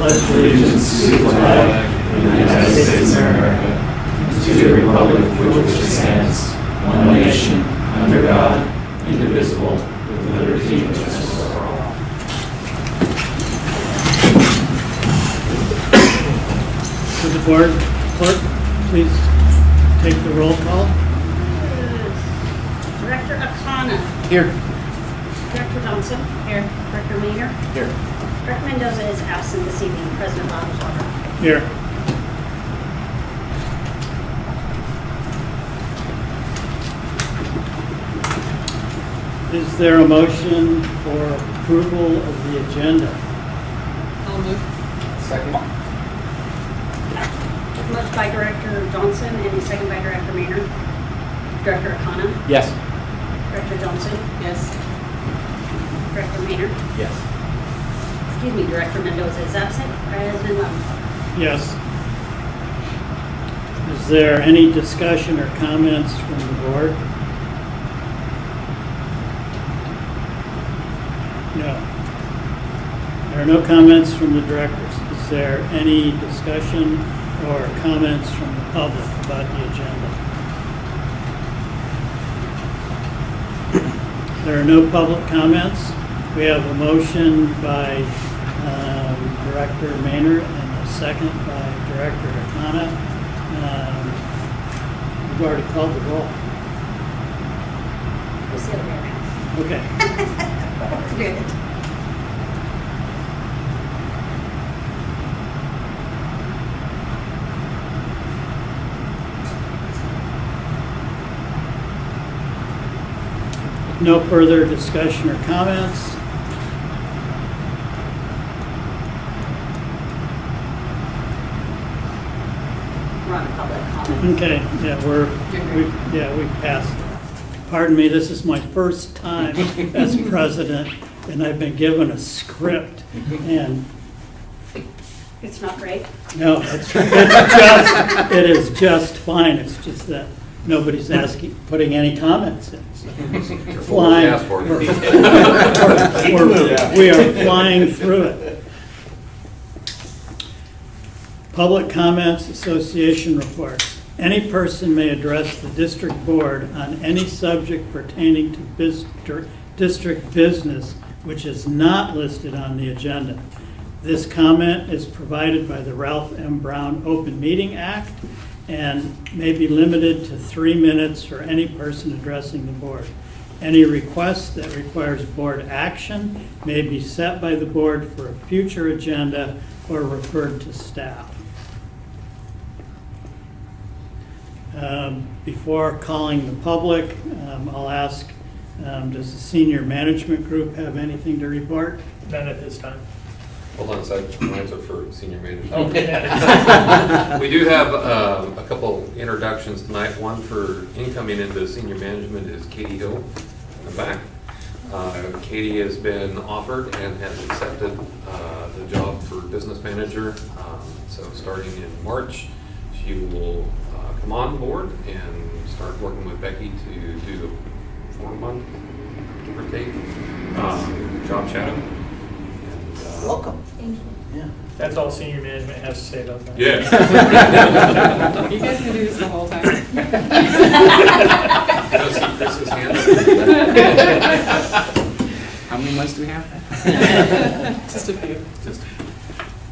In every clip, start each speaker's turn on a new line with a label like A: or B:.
A: pledge allegiance to the flag of the United States of America, and to the republic for which it stands, one nation, under God, indivisible, with liberty and justice for all.
B: Would the board clerk please take the roll call?
C: Director Arcata.
B: Here.
C: Director Johnson. Here. Director Maynard.
B: Here.
C: Director Mendoza is absent this evening. President Boggswater.
B: Here. Is there a motion for approval of the agenda?
D: I'll move.
A: Second.
C: Motion by Director Johnson and a second by Director Maynard. Director Arcata.
A: Yes.
C: Director Johnson.
D: Yes.
C: Director Maynard.
A: Yes.
C: Excuse me, Director Mendoza is absent. President Boggswater.
B: Yes. Is there any discussion or comments from the board? No. There are no comments from the directors. Is there any discussion or comments from the public about the agenda? There are no public comments. We have a motion by Director Maynard and a second by Director Arcata. We've already called the roll.
C: We'll see the way around.
B: Okay.
C: Good.
B: No further discussion or comments.
C: We're on public comments.
B: Okay, yeah, we've passed. Pardon me, this is my first time as president, and I've been given a script, and
C: It's not great.
B: no, it is just fine. It's just that nobody's putting any comments in. So it's flying. We are flying through it. Public comments, association reports. Any person may address the district board on any subject pertaining to district business which is not listed on the agenda. This comment is provided by the Ralph M. Brown Open Meeting Act and may be limited to 3 minutes for any person addressing the board. Any request that requires board action may be set by the board for a future agenda or referred to staff. Before calling the public, I'll ask, does the senior management group have anything to report?
E: None at this time.
F: Hold on a second, mine's are for senior management.
E: Okay.
F: We do have a couple introductions tonight. One for incoming into senior management is Katie Hill in the back. Katie has been offered and has accepted the job for business manager. So starting in March, she will come on board and start working with Becky to do a 4-month, give or take, job shadow.
G: Welcome.
C: Thank you.
G: Yeah.
E: That's all senior management has to say about that.
F: Yeah.
D: You guys can do this the whole time.
F: Go see Chris's hand.
G: How many months do we have?
D: Just a few.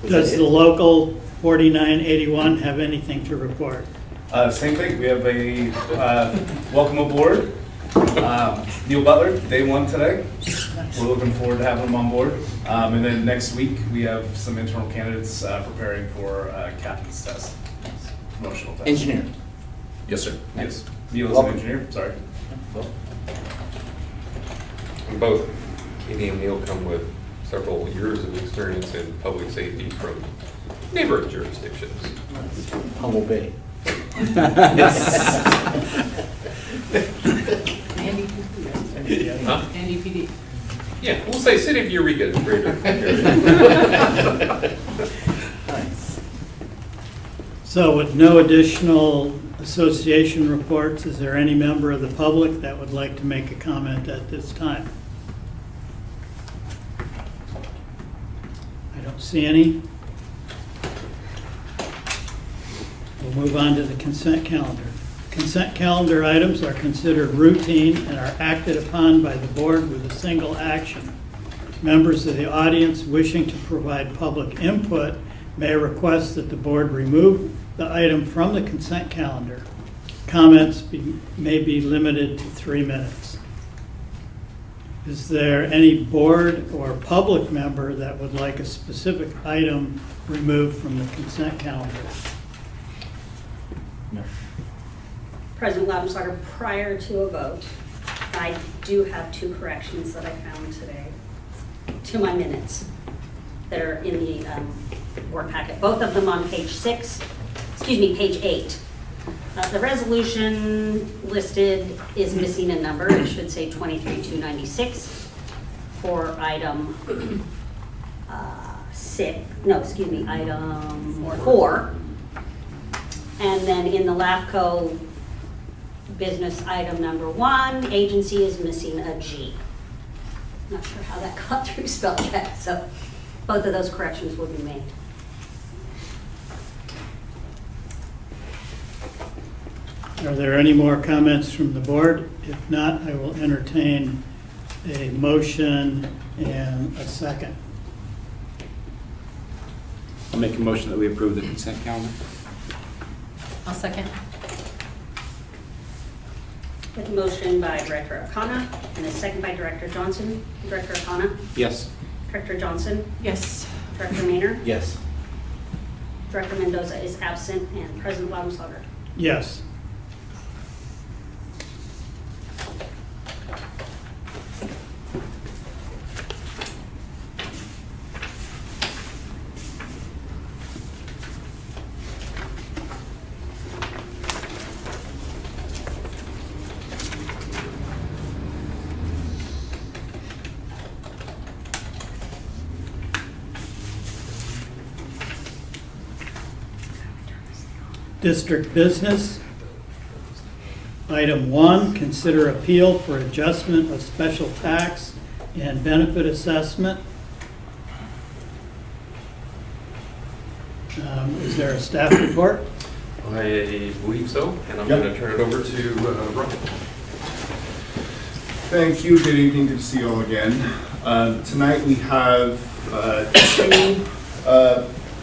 B: Does the local 4981 have anything to report?
H: Same thing. We have a welcome aboard. Neil Butler, day 1 today. We're looking forward to having him on board. And then next week, we have some internal candidates preparing for captain's test, promotional test.
G: Engineer.
H: Yes, sir. Yes. Neil is an
G: Welcome.
H: engineer. Sorry.
F: And both Katie and Neil come with several years of experience in public safety from neighboring jurisdictions.
G: Humboldt Bay.
D: Andy PD.
F: Huh?
D: Andy PD.
F: Yeah, we'll say City of Eureka is greater.
G: Nice.
B: So with no additional association reports, is there any member of the public that would like to make a comment at this time? I don't see any. We'll move on to the consent calendar. Consent calendar items are considered routine and are acted upon by the board with a single action. Members of the audience wishing to provide public input may request that the board remove the item from the consent calendar. Comments may be limited to 3 minutes. Is there any board or public member that would like a specific item removed from the consent calendar?
G: No.
C: President Loudenslager, prior to a vote, I do have 2 corrections that I found today to my minutes that are in the board packet. Both of them on page 8. The resolution listed is missing a number. It should say 23-296 for item item 4. And then in the LAFCO business item number 1, agency is missing a G. Not sure how that got through spell check, so both of those corrections will be made.
B: Are there any more comments from the board? If not, I will entertain a motion and a second.
G: I'll make a motion that we approve the consent calendar.
D: I'll second.
C: With a motion by Director Arcata and a second by Director Johnson. Director Arcata?
G: Yes.
C: Director Johnson?
D: Yes.
C: Director Maynard?
G: Yes.
C: Director Mendoza is absent, and President Loudenslager.
B: Yes. District business. Item 1, consider appeal for adjustment of special tax and benefit assessment. Is there a staff report?
F: I believe so, and I'm going to turn it over to Brian.
I: Thank you. Good evening. Good to see you all again. Tonight we have 2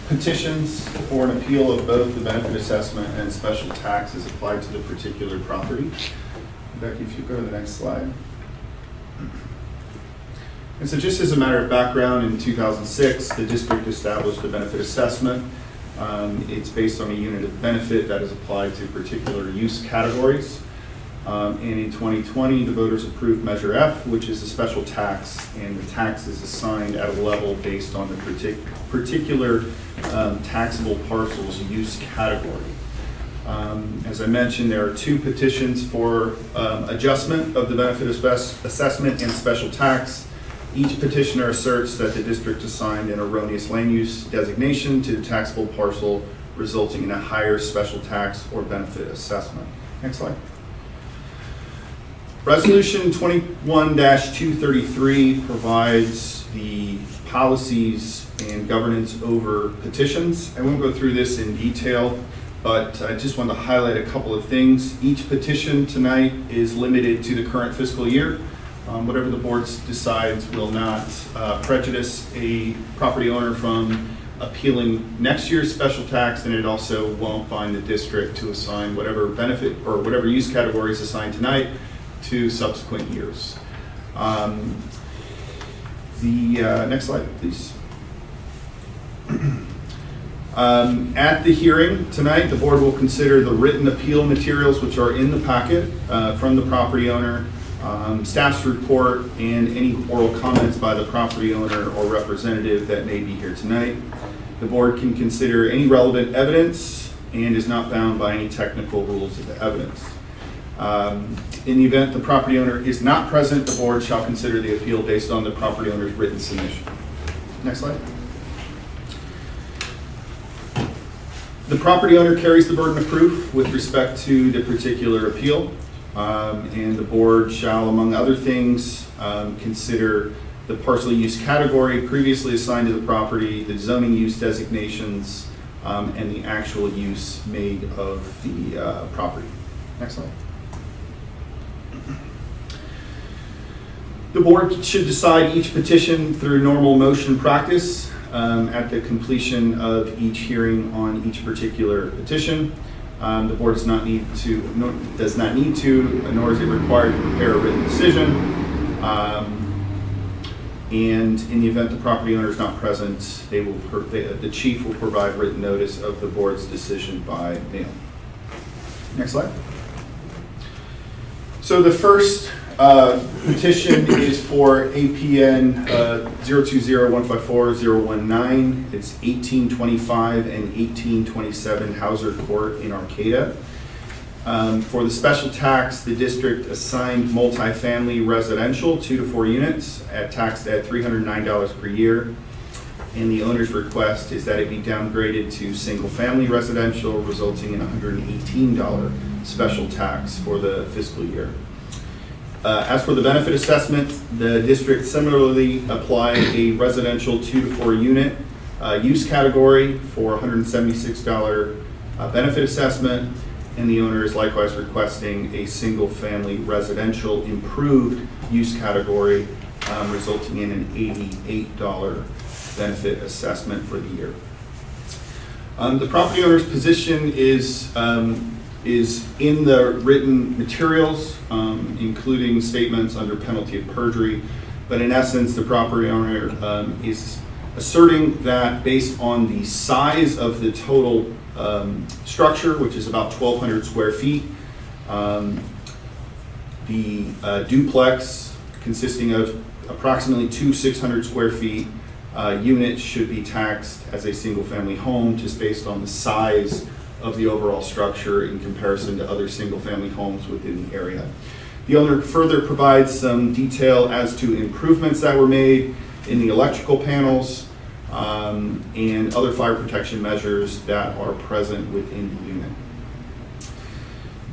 I: petitions for an appeal of both the benefit assessment and special taxes applied to the particular property. Becky, if you go to the next slide. And so just as a matter of background, in 2006, the district established a benefit assessment. It's based on a unit of benefit that is applied to particular use categories. And in 2020, the voters approved Measure F, which is a special tax, and the tax is assigned at a level based on the particular taxable parcel's use category. As I mentioned, there are 2 petitions for adjustment of the benefit assessment and special tax. Each petitioner asserts that the district assigned an erroneous land use designation to the taxable parcel, resulting in a higher special tax or benefit assessment. Next slide. Resolution 21-233 provides the policies and governance over petitions. I won't go through this in detail, but I just want to highlight a couple of things. Each petition tonight is limited to the current fiscal year. Whatever the board decides will not prejudice a property owner from appealing next year's special tax, and it also won't bind the district to assign whatever benefit or whatever use category is assigned tonight to subsequent years. Next slide, please. At the hearing tonight, the board will consider the written appeal materials which are in the packet from the property owner, staff's report, and any oral comments by the property owner or representative that may be here tonight. The board can consider any relevant evidence and is not bound by any technical rules of the evidence. In the event the property owner is not present, the board shall consider the appeal based on the property owner's written submission. Next slide. The property owner carries the burden of proof with respect to the particular appeal, and the board shall, among other things, consider the parcel use category previously assigned to the property, the zoning use designations, and the actual use made of the property. Next slide. The board should decide each petition through normal motion practice at the completion of each hearing on each particular petition. The board does not need to, nor is it required to prepare a written decision. And in the event the property owner is not present, the chief will provide written notice of the board's decision by mail. Next slide. So the first petition is for APN 020-154-019. It's 1825 and 1827 Hauser Court in Arcata. For the special tax, the district assigned multifamily residential 2 to 4 units taxed at $309 per year. And the owner's request is that it be downgraded to single-family residential, resulting in $118 special tax for the fiscal year. As for the benefit assessment, the district similarly applied a residential 2 to 4 unit use category for $176 benefit assessment, and the owner is likewise requesting a single-family residential improved use category, resulting in an $88 benefit assessment for the year. The property owner's position is in the written materials, including statements under penalty of perjury. But in essence, the property owner is asserting that based on the size of the total structure, which is about 1,200 square feet, the duplex consisting of approximately 2 600 square feet units should be taxed as a single-family home just based on the size of the overall structure in comparison to other single-family homes within the area. The owner further provides some detail as to improvements that were made in the electrical panels and other fire protection measures that are present within the unit.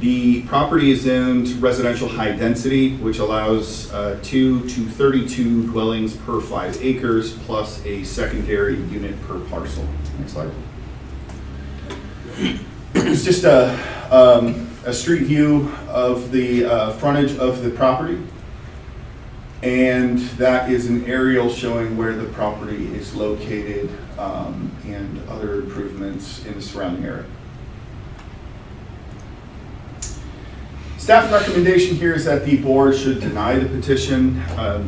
I: The property is zoned residential high density, which allows 2 to 32 dwellings per 5 acres, plus a secondary unit per parcel. Next slide. It's just a street view of the frontage of the property, and that is an aerial showing where the property is located and other improvements in the surrounding area. Staff recommendation here is that the board should deny the petition.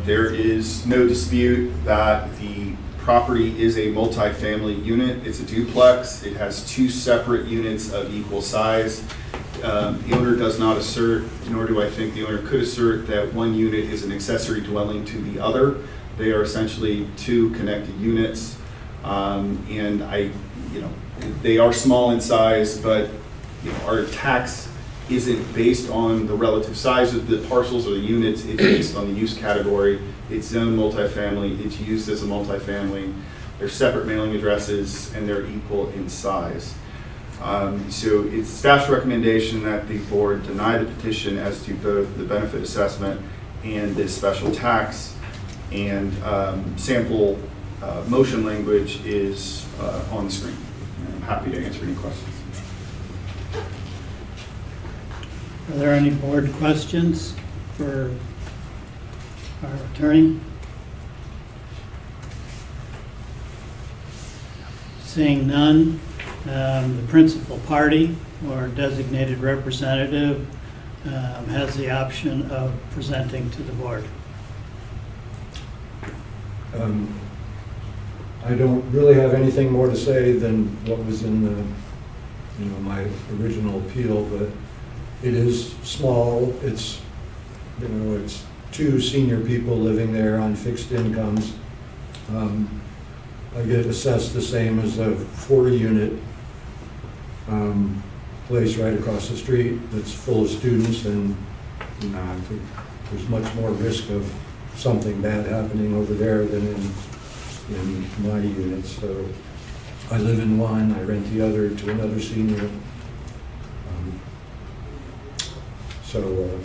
I: There is no dispute that the property is a multi-family unit. It's a duplex. It has 2 separate units of equal size. The owner does not assert, nor do I think the owner could assert, that one unit is an accessory dwelling to the other. They are essentially 2 connected units, and they are small in size, but our tax isn't based on the relative size of the parcels or the units. It's based on the use category. It's zoned multifamily. It's used as a multifamily. They're separate mailing addresses, and they're equal in size. So it's staff's recommendation that the board deny the petition as to both the benefit assessment and this special tax. And sample motion language is on the screen. And I'm happy to answer any questions.
B: Are there any board questions for our attorney? Seeing none, the principal party or designated representative has the option of presenting to the board.
J: I don't really have anything more to say than what was in the, my original appeal, but it is small. It's, it's 2 senior people living there on fixed incomes. I get assessed the same as a 4-unit place right across the street that's full of students, and I think there's much more risk of something bad happening over there than in my unit. So I live in one, I rent the other to another senior. So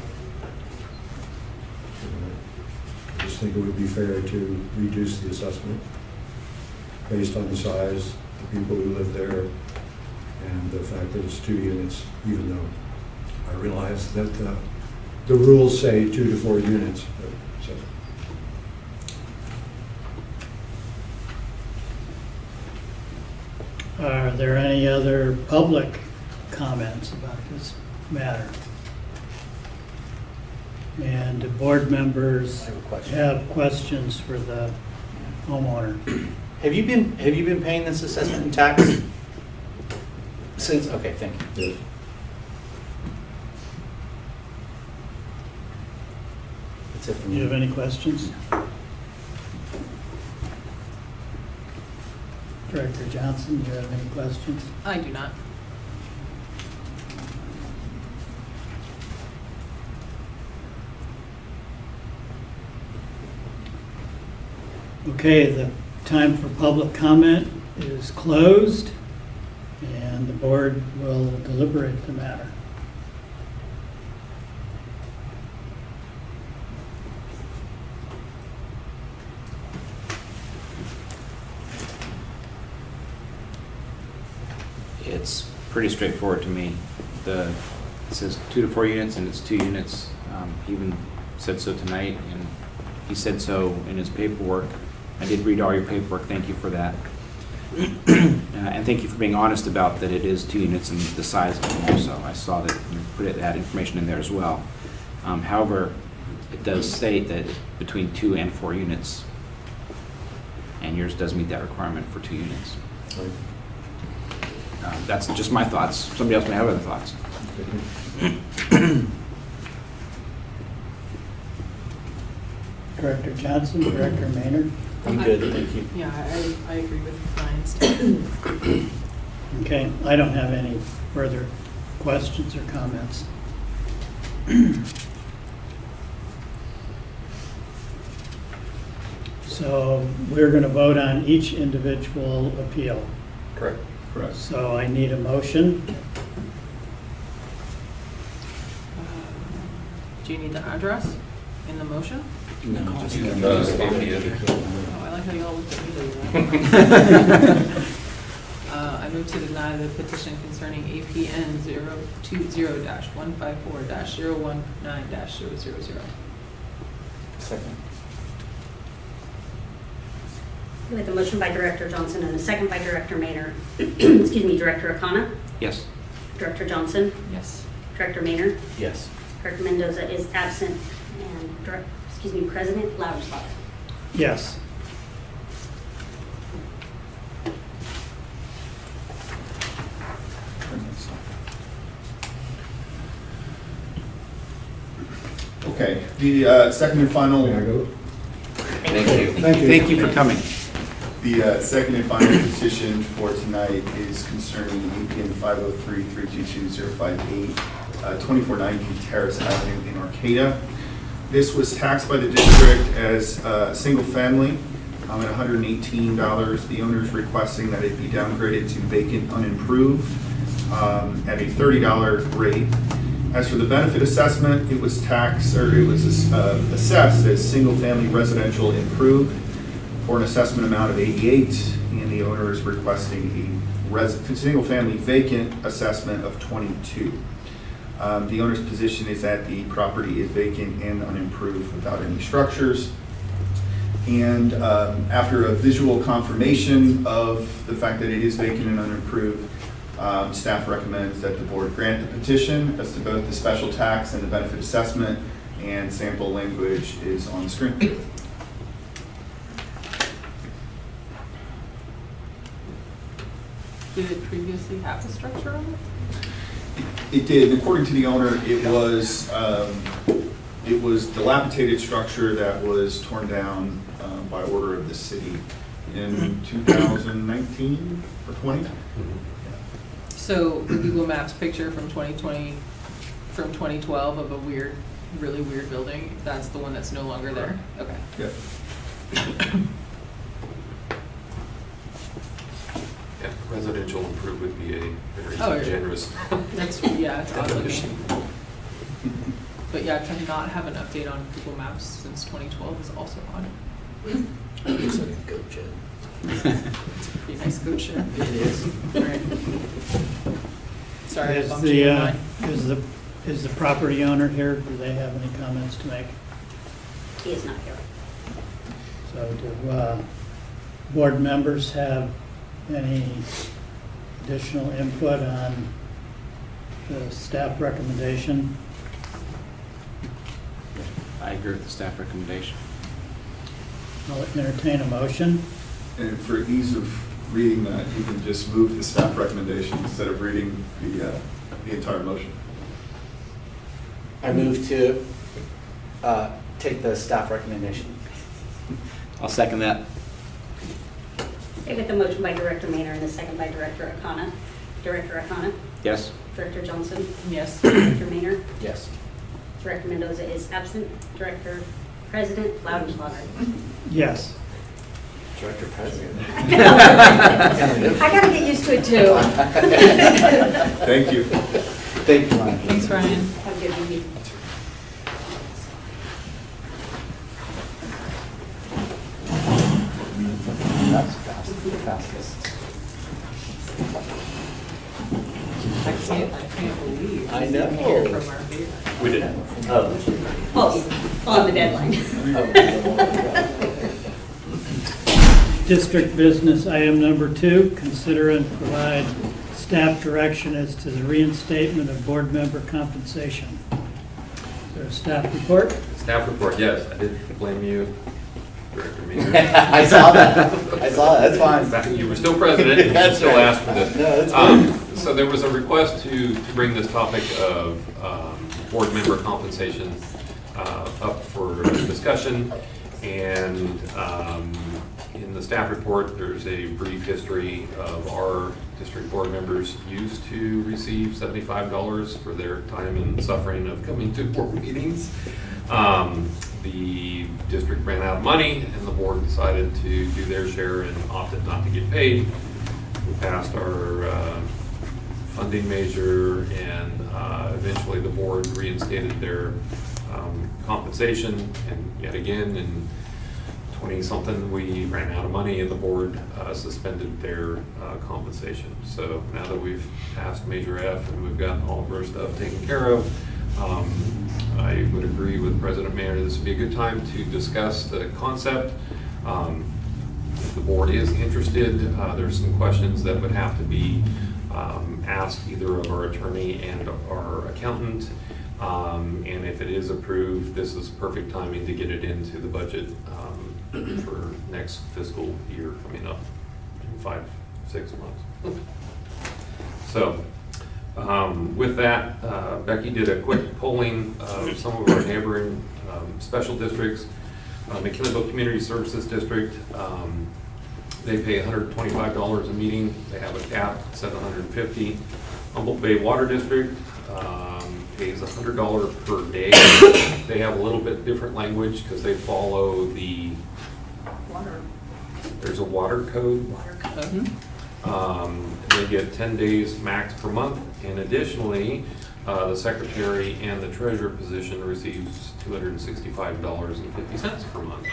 J: I just think it would be fair to reduce the assessment based on the size the people who live there, and the fact that it's 2 units, even though I realize that the rules say 2 to 4 units. So.
B: Are there any other public comments about this matter? And do board members have questions for the homeowner?
K: Have you been paying this assessment and tax since? Okay, thank you.
J: Yes.
K: That's it for
B: Do you have
K: me.
B: any questions? Director Johnson, do you have any questions?
D: I do not.
B: Okay, the time for public comment is closed, and the board will deliberate the matter.
G: It's pretty straightforward to me. It says 2 to 4 units, and it's 2 units. He even said so tonight, and he said so in his paperwork. I did read all your paperwork, thank you for that. And thank you for being honest about that it is 2 units and the size of them also. I saw that you put that information in there as well. However, it does state that between 2 and 4 units, and yours does meet that requirement for 2 units. That's just my thoughts. Somebody else may have other thoughts.
B: Director Johnson, Director Maynard?
K: I'm good, thank you.
D: Yeah, I agree with Brian's.
B: Okay, I don't have any further questions or comments. So we're going to vote on each individual appeal.
F: Correct.
I: Correct.
B: So I need a motion.
D: Do you need the address in the motion?
K: No, just
D: Oh, I like how you all looked at me like that. I move to deny the petition concerning APN 020-154-019-000.
K: second.
C: With a motion by Director Johnson and a second by Director Maynard. Excuse me, Director Arcata,
G: Yes.
C: Director Johnson,
D: Yes.
C: Director Maynard,
K: Yes.
C: Director Mendoza is absent, and President Louderslaw.
B: Yes.
I: Okay, the second and final.
J: May I go?
G: Thank you.
J: Thank you.
G: Thank you for coming.
I: The second and final petition for tonight is concerning APN 503-322-058, 2490 Terrace Avenue in Arcata. This was taxed by the district as a single family at $118. The owner is requesting that it be downgraded to vacant unimproved at a $30 rate. As for the benefit assessment, it was taxed, or it was assessed as single family residential improved for an assessment amount of 88, and the owner is requesting a single-family vacant assessment of 22. The owner's position is that the property is vacant and unimproved without any structures. And after a visual confirmation of the fact that it is vacant and unimproved, staff recommends that the board grant the petition as to both the special tax and the benefit assessment, and sample language is on the screen.
D: Did it previously have a structure on it?
I: It did. According to the owner, it was dilapidated structure that was torn down by order of the city in 2019 or 20.
D: So the Google Maps picture from 2020, from 2012 of a weird, really weird building, that's the one that's no longer there? Okay.
I: Yeah.
F: Yeah, residential improved would be a very
D: Oh, yeah.
F: generous.
D: That's, yeah, it's odd looking. But yeah, to not have an update on Google Maps since 2012 is also odd.
K: Looks like a goat shed.
D: It's a pretty nice goat good shit.
K: It is.
D: Right. Sorry, I
B: Is
D: bumped you in
B: the,
D: line.
B: is the property owner here? Do they have any comments to make?
C: He is not here.
B: So do board members have any additional input on the staff recommendation?
G: I agree with the staff recommendation.
B: I'll entertain a motion.
I: And for ease of reading that, you can just move the staff recommendation instead of reading the entire motion.
K: I move to take the staff recommendation.
G: I'll second that.
C: Okay, with the motion by Director Maynor and the second by Director Arcata. Director Arcata,
G: Yes?
C: Director Johnson,
D: Yes.
C: Director Maynor,
K: Yes.
C: Director Mendoza is absent, Director President Loudenschlager.
B: Yes.
K: Director President.
C: I gotta get used to it too.
I: Thank you.
K: Thank you, Ryan.
D: Thanks, Ryan.
C: Have a good evening.
K: That's fastest.
D: I can't believe.
K: I know.
D: Hear from our favorite.
F: We did.
K: Oh.
C: Oh, on the deadline.
B: District business item number 2, consider and provide staff direction as to the reinstatement of board member compensation. Is there a staff report?
F: Staff report, yes, I did blame you, Director Maynard.
K: I saw that. That's fine.
F: Back- You were still president, and you
K: That's
F: still
K: right.
F: asked for this.
K: No, that's fine.
F: So there was a request to bring this topic of board member compensation up for discussion. And in the staff report, there's a brief history of our district board members used to receive $75 for their time and suffering of coming to board meetings. The district ran out of money, and the board decided to do their share and opted not to get paid. We passed our funding measure, and eventually the board reinstated their compensation. And yet again, in 20-something, we ran out of money, and the board suspended their compensation. So now that we've passed Major F and we've gotten all of our stuff taken care of, I would agree with President Mayer, this would be a good time to discuss the concept. If the board is interested, there's some questions that would have to be asked either of our attorney and our accountant. And if it is approved, this is perfect timing to get it into the budget for next fiscal year coming up in 5-6 months. So with that, Becky did a quick polling of some of our neighboring special districts. McKinneyville Community Services District, they pay $125 a meeting. They have a cap set at $150. Humboldt Bay Water District pays $100 per day. They have a little bit different language because they follow the there's a water code. They get 10 days max per month, and additionally, the secretary and the treasurer position receives $265.50 per month.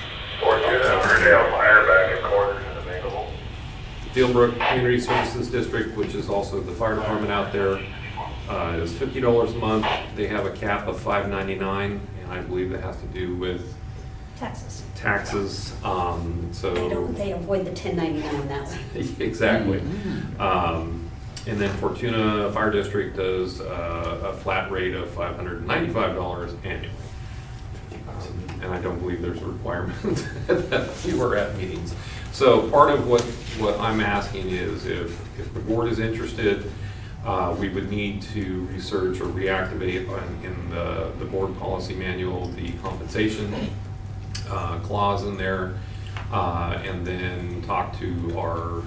F: Fieldbrook Community Services District, which is also the fire department out there, is $50 a month. They have a cap of $5.99, and I believe that has to do with
C: Taxes.
F: taxes. So
C: They avoid the 1099 on that one.
F: exactly. And then Fortuna Fire District does a flat rate of $595 annually. And I don't believe there's a requirement that you are at meetings. So part of what I'm asking is if the board is interested, we would need to research or reactivate in the board policy manual the compensation clause in there, and then talk to our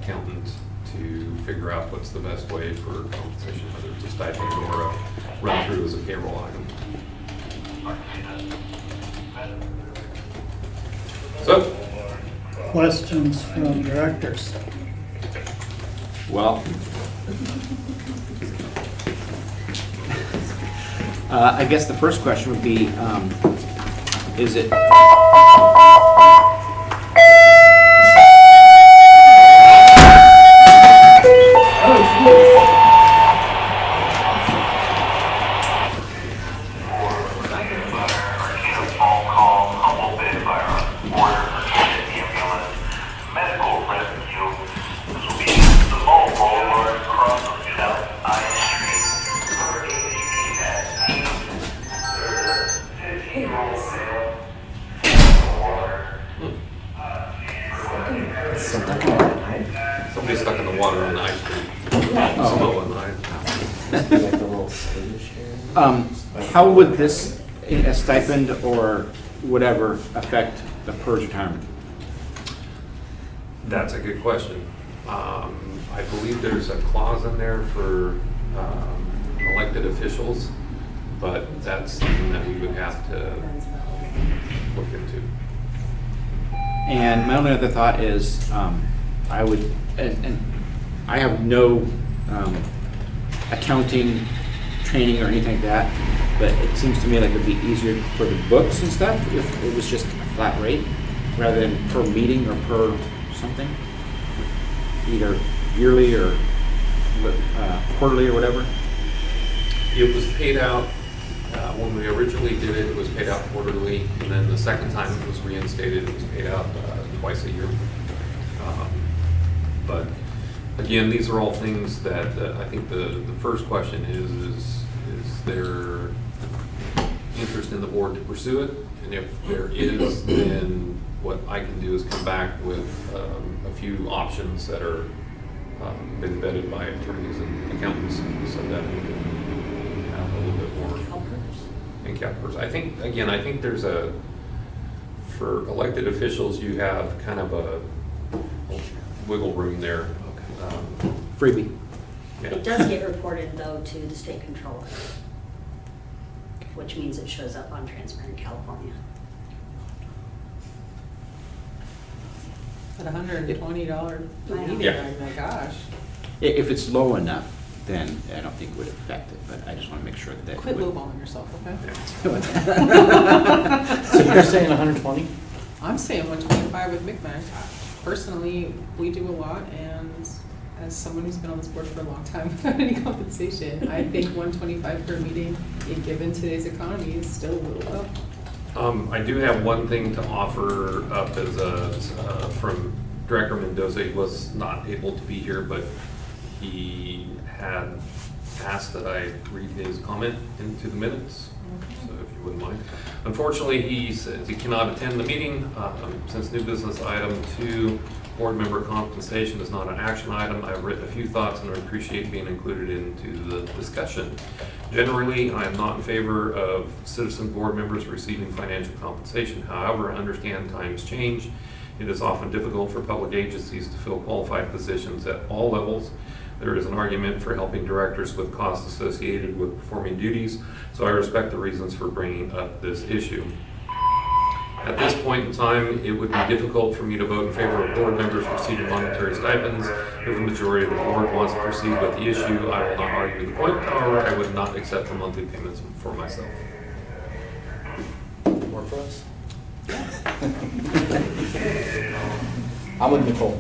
F: accountant to figure out what's the best way for compensation, whether it's a stipend or a run through as a payroll item. So,
B: Questions from directors?
G: Well, I guess the first question would be, is it?
F: Somebody stuck in the water on the ice cream.
G: Oh.
F: Snow on the ice.
G: How would this, a stipend or whatever, affect the PERS retirement?
F: That's a good question. I believe there's a clause in there for elected officials, but that's something that we would have to look into.
G: And my only other thought is, I would, and I have no accounting training or anything like that, but it seems to me like it'd be easier for the books and stuff if it was just a flat rate rather than per meeting or per something, either yearly or quarterly or whatever.
F: It was paid out, when we originally did it, it was paid out quarterly, and then the second time it was reinstated, it was paid out twice a year. But again, these are all things that I think the first question is there interest in the board to pursue it? And if there is, then what I can do is come back with a few options that are been vetted by attorneys and accountants, so that we can have a little bit more. And CalPERS. I think there's for elected officials, you have kind of a wiggle room there.
G: Freebie.
F: Yeah.
C: It does get reported though to the state controller, which means it shows up on Transparent California.
D: At $120 meeting,
F: Yeah.
D: oh my gosh.
G: If it's low enough, then I don't think it would affect it, but I just want to make sure that.
D: Quit
G: would-
D: lowballing yourself, okay?
K: So you're saying 120?
D: I'm saying 125 with Micmac. Personally, we do a lot, and as someone who's been on this board for a long time without any compensation, I think 125 per meeting, given today's economy, is still a little low.
F: I do have one thing to offer up as from Director Mendoza. He was not able to be here, but he had asked that I read his comment into the minutes, so if you wouldn't mind. Unfortunately, he says he cannot attend the meeting since new business item 2, board member compensation, is not an action item. I've written a few thoughts and would appreciate being included into the discussion. Generally, I am not in favor of citizen board members receiving financial compensation. However, I understand times change. It is often difficult for public agencies to fill qualified positions at all levels. There is an argument for helping directors with costs associated with performing duties, so I respect the reasons for bringing up this issue. At this point in time, it would be difficult for me to vote in favor of board members receiving monetary stipends. If the majority of the board wants to proceed with the issue, I will not argue the point. However, I would not accept the monthly payments for myself.
K: Work for us? I'm with Nicole.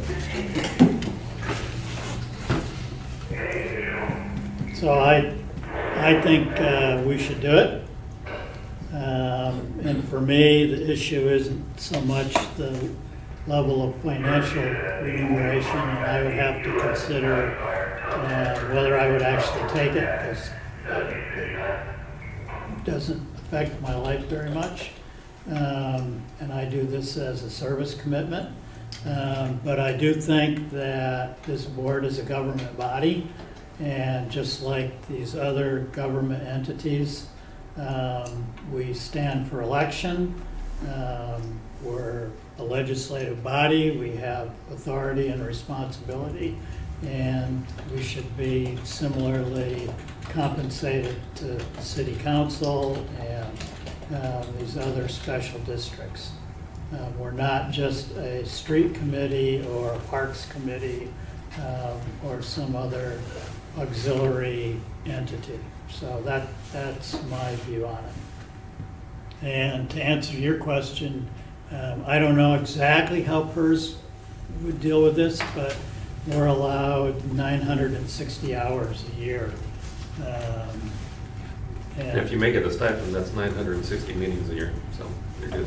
B: So I think we should do it. And for me, the issue isn't so much the level of financial remuneration, and I would have to consider whether I would actually take it, because it doesn't affect my life very much. And I do this as a service commitment. But I do think that this board is a government body, and just like these other government entities, we stand for election. We're a legislative body. We have authority and responsibility, and we should be similarly compensated to city council and these other special districts. We're not just a street committee or a parks committee or some other auxiliary entity. So that's my view on it. And to answer your question, I don't know exactly how PERS would deal with this, but we're allowed 960 hours a year.
F: And if you make it a stipend, that's 960 meetings a year, so you're good.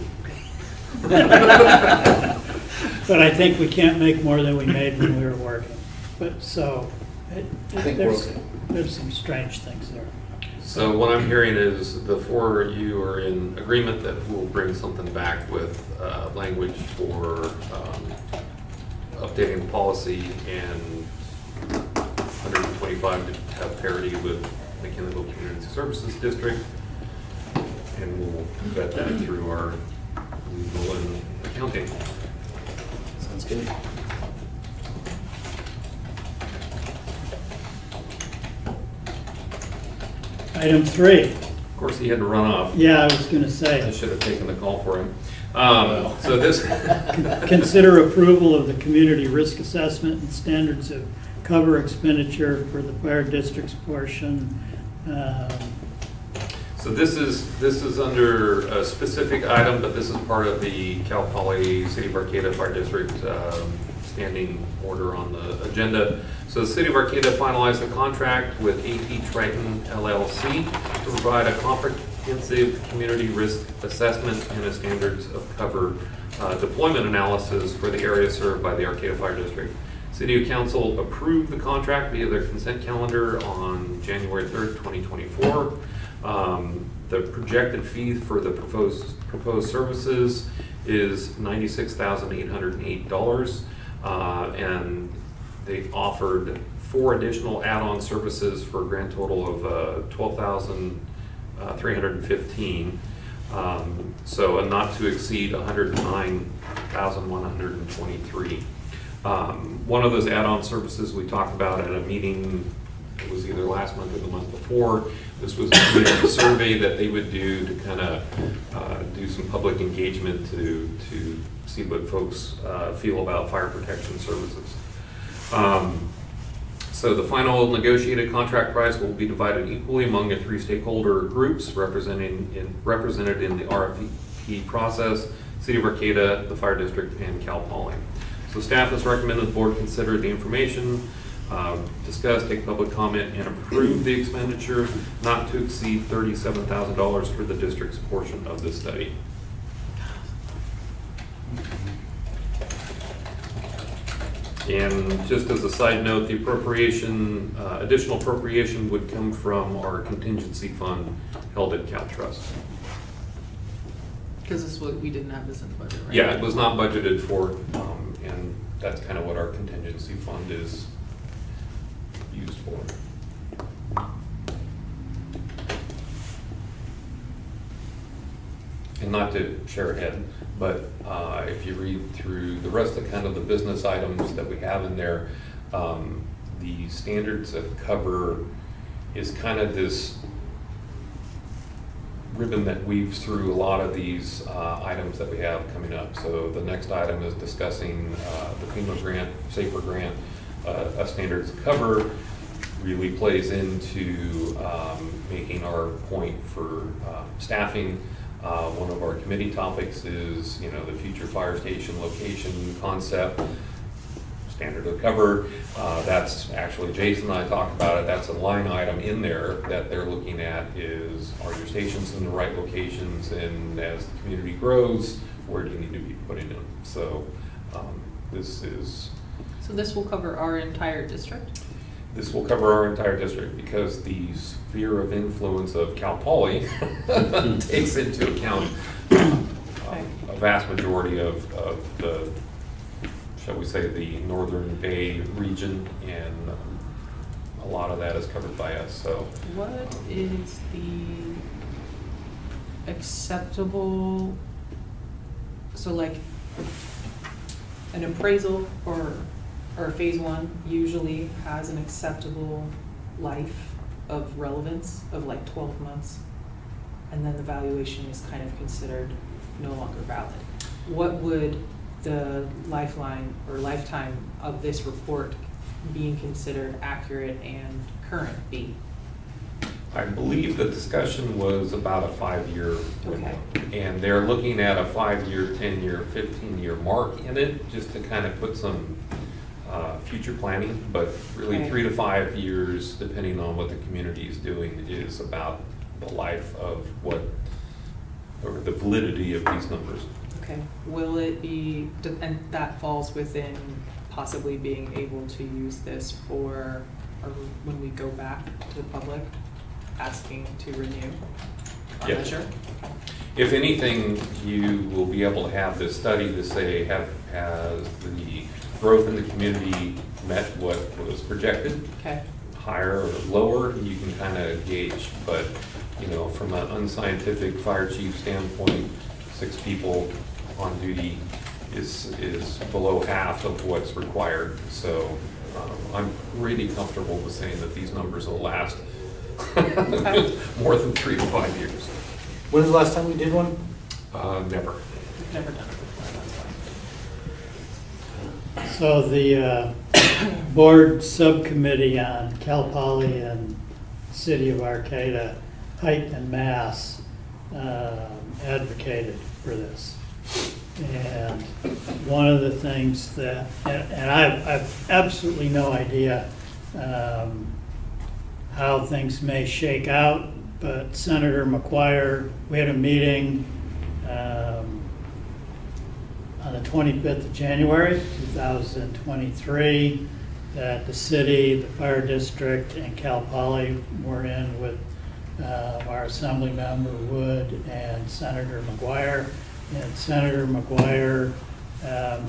B: But I think we can't make more than we made when we were working. But so,
K: I think we're okay.
B: there's some strange things there.
F: So what I'm hearing is the four of you are in agreement that we'll bring something back with language for a updating the policy, and 125 to have parity with McKinleyville Community Services District. And we'll vet that through our legal and accounting.
K: Sounds good.
B: Item 3.
F: Of course, he had to run off.
B: Yeah, I was gonna
F: I
B: say,
F: should have taken the call for him. So this,
B: consider approval of the community risk assessment and standards of cover expenditure for the fire district's portion.
F: so this is under a specific item, but this is part of the Cal Poly City of Arcata Fire District standing order on the agenda. So the City of Arcata finalized the contract with AP Triton LLC to provide a comprehensive community risk assessment and a standards of cover deployment analysis for the area served by the Arcata Fire District. City Council approved the contract via their consent calendar on January 3rd, 2024. The projected fee for the proposed services is $96,808. And they offered 4 additional add-on services for a grand total of $12,315. So a not to exceed $109,123. One of those add-on services we talked about at a meeting, it was either last month or the month before. This was a survey that they would do to kind of do some public engagement to see what folks feel about fire protection services. So the final negotiated contract price will be divided equally among the 3 stakeholder groups represented in the RFP process: City of Arcata, the Fire District, and Cal Poly. So staff has recommended the board consider the information, discuss, take public comment, and approve the expenditure not to exceed $37,000 for the district's portion of this study. And just as a side note, the appropriation, additional appropriation would come from our contingency fund held at Cal Trust.
D: Because this was, we didn't have this in the budget, right?
F: Yeah, it was not budgeted for, and that's kind of what our contingency fund is used for. And not to share ahead, but if you read through the rest of kind of the business items that we have in there, the standards of cover is kind of this ribbon that weaves through a lot of these items that we have coming up. So the next item is discussing the FEMA grant, SAFER grant. A standards of cover really plays into making our point for staffing. One of our committee topics is, the future fire station location concept, standard of cover. That's actually, Jason and I talked about it, that's a line item in there that they're looking at is, are your stations in the right locations? And as the community grows, where do you need to be putting them? So
D: So this will cover our entire district?
F: This will cover our entire district because the sphere of influence of Cal Poly takes into account a vast majority of the, shall we say, the Northern Bay region, and a lot of that is covered by us. So,
D: what is the acceptable, so like an appraisal or phase 1 usually has an acceptable life of relevance of like 12 months, and then the valuation is kind of considered no longer valid. What would the lifeline or lifetime of this report being considered accurate and current be?
F: I believe the discussion was about a 5-year window.
D: Okay.
F: And they're looking at a 5-year, 10-year, 15-year mark in it, just to kind of put some future planning, but really
D: Okay.
F: 3 to 5 years, depending on what the community is doing, is about the life of what, or the validity of these numbers.
D: Okay, will it be, and that falls within possibly being able to use this for, or when we go back to the public, asking to renew? our
F: Yep.
D: measure?
F: If anything, you will be able to have this study to say, has the growth in the community met what was projected?
D: Okay.
F: Higher or lower, you can kind of gauge, but, you know, from an unscientific fire chief standpoint, 6 people on duty is below half of what's required. So I'm really comfortable with saying that these numbers will last more than 3 to 5 years.
K: When was the last time we did one?
F: Never.
D: We've never done it before, that's fine.
B: So the board subcommittee on Cal Poly and City of Arcata height and mass advocated for this. And one of the things that, and I've absolutely no idea how things may shake out, but Senator McGuire, we had a meeting on the 25th of January, 2023, that the city, the fire district, and Cal Poly were in with our Assembly Member Wood and Senator McGuire. And Senator McGuire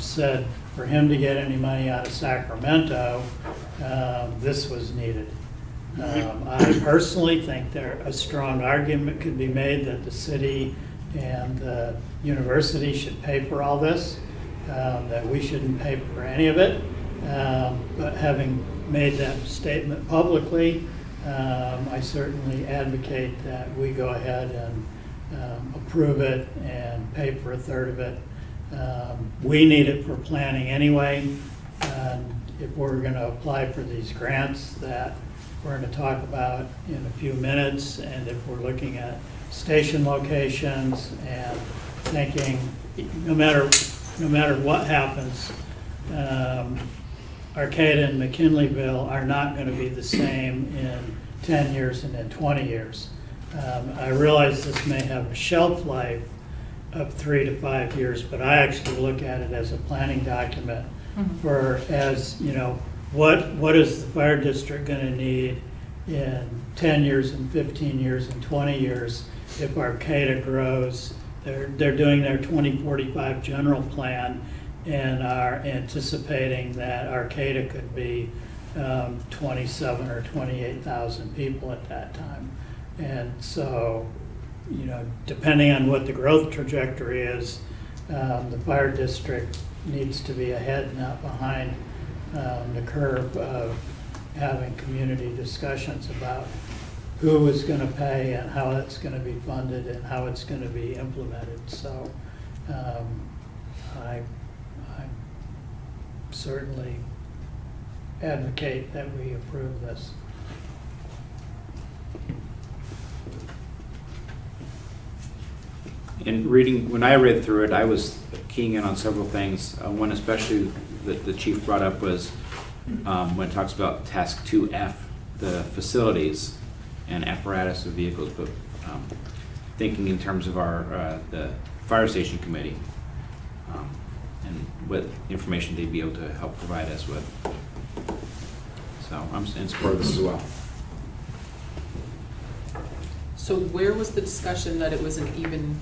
B: said for him to get any money out of Sacramento, this was needed. I personally think a strong argument could be made that the city and the university should pay for all this, that we shouldn't pay for any of it. But having made that statement publicly, I certainly advocate that we go ahead and approve it and pay for a third of it. We need it for planning anyway. And if we're going to apply for these grants that we're going to talk about in a few minutes, and if we're looking at station locations and thinking, no matter what happens, Arcata and McKinleyville are not going to be the same in 10 years and in 20 years. I realize this may have a shelf life of 3 to 5 years, but I actually look at it as a planning document for, as you know, what is the fire district going to need in 10 years and 15 years and 20 years if Arcata grows. They're doing their 2045 general plan and are anticipating that Arcata could be 27 or 28,000 people at that time. And so, you know, depending on what the growth trajectory is, the fire district needs to be ahead, not behind the curve of having community discussions about who is going to pay and how it's going to be funded and how it's going to be implemented. So I certainly advocate that we approve this.
G: In reading, when I read through it, I was keying in on several things. One especially that the chief brought up was when it talks about task 2F, the facilities and apparatus of vehicles, but thinking in terms of our the fire station committee and what information they'd be able to help provide us with. So I'm in support of this as well.
D: So where was the discussion that it was an even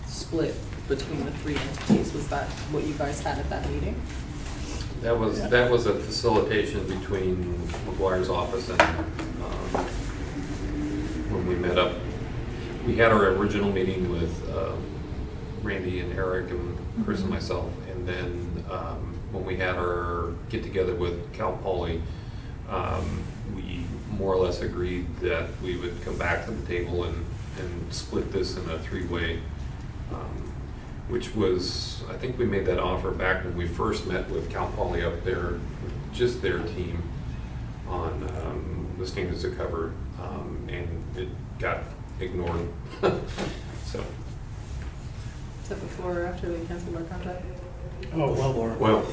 D: split between the 3 entities? Was that what you guys had at that meeting?
F: That was a facilitation between McGuire's office and when we met up. We had our original meeting with Randy and Eric and Chris and myself, and then when we had our get together with Cal Poly, we more or less agreed that we would come back to the table and split this in a 3-way, which was, I think we made that offer back when we first met with Cal Poly up there, just their team on the standards it covered, and it got ignored. So.
D: Is that before or after they canceled our contract?
B: Oh,
F: Well,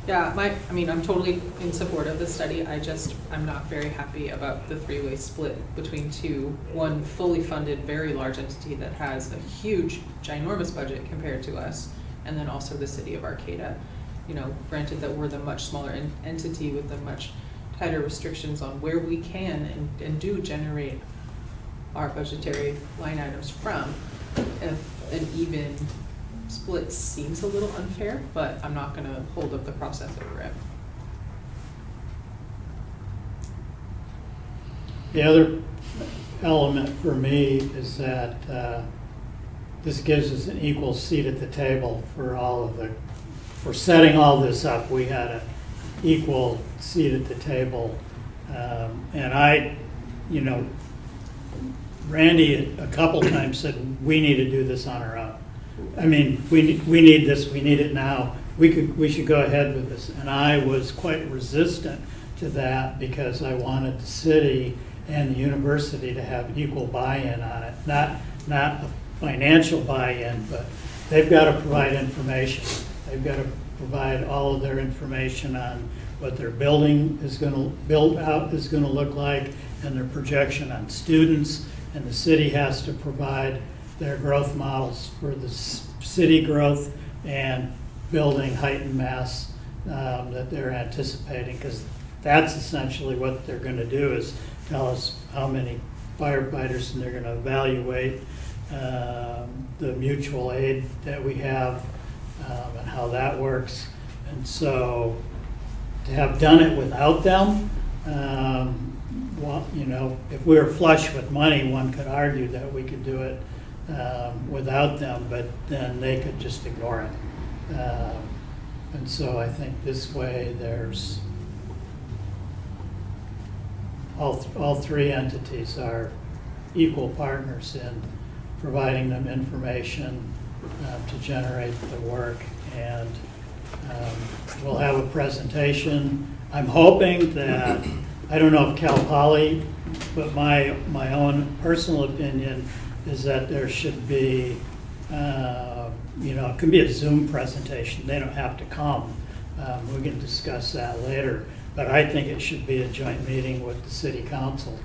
D: Yeah, I mean, I'm totally in support of the study. I'm not very happy about the 3-way split between one fully funded, very large entity that has a huge, ginormous budget compared to us, and then also the city of Arcata. You know, granted that we're the much smaller entity with the much tighter restrictions on where we can and do generate our budgetary line items from. If an even split seems a little unfair, but I'm not gonna hold up the process over it.
B: The other element for me is that this gives us an equal seat at the table for for setting all this up. We had an equal seat at the table. And Randy a couple times said, we need to do this on our own. I mean, we need this, we need it now. We should go ahead with this. And I was quite resistant to that because I wanted the city and the university to have equal buy-in on it. Not a financial buy-in, but they've got to provide information. They've got to provide all of their information on what their building is going to build out is going to look like and their projection on students. And the city has to provide their growth models for the city growth and building heightened mass that they're anticipating, because that's essentially what they're going to do, is tell us how many firefighters, and they're going to evaluate the mutual aid that we have and how that works. And so to have done it without them, if we were flush with money, one could argue that we could do it without them, but then they could just ignore it. And so I think this way there's all three entities are equal partners in providing them information to generate the work. And we'll have a presentation. I'm hoping that, I don't know if Cal Poly, but my own personal opinion is that there should be, it can be a Zoom presentation. They don't have to come. We can discuss that later. But I think it should be a joint meeting with the city council.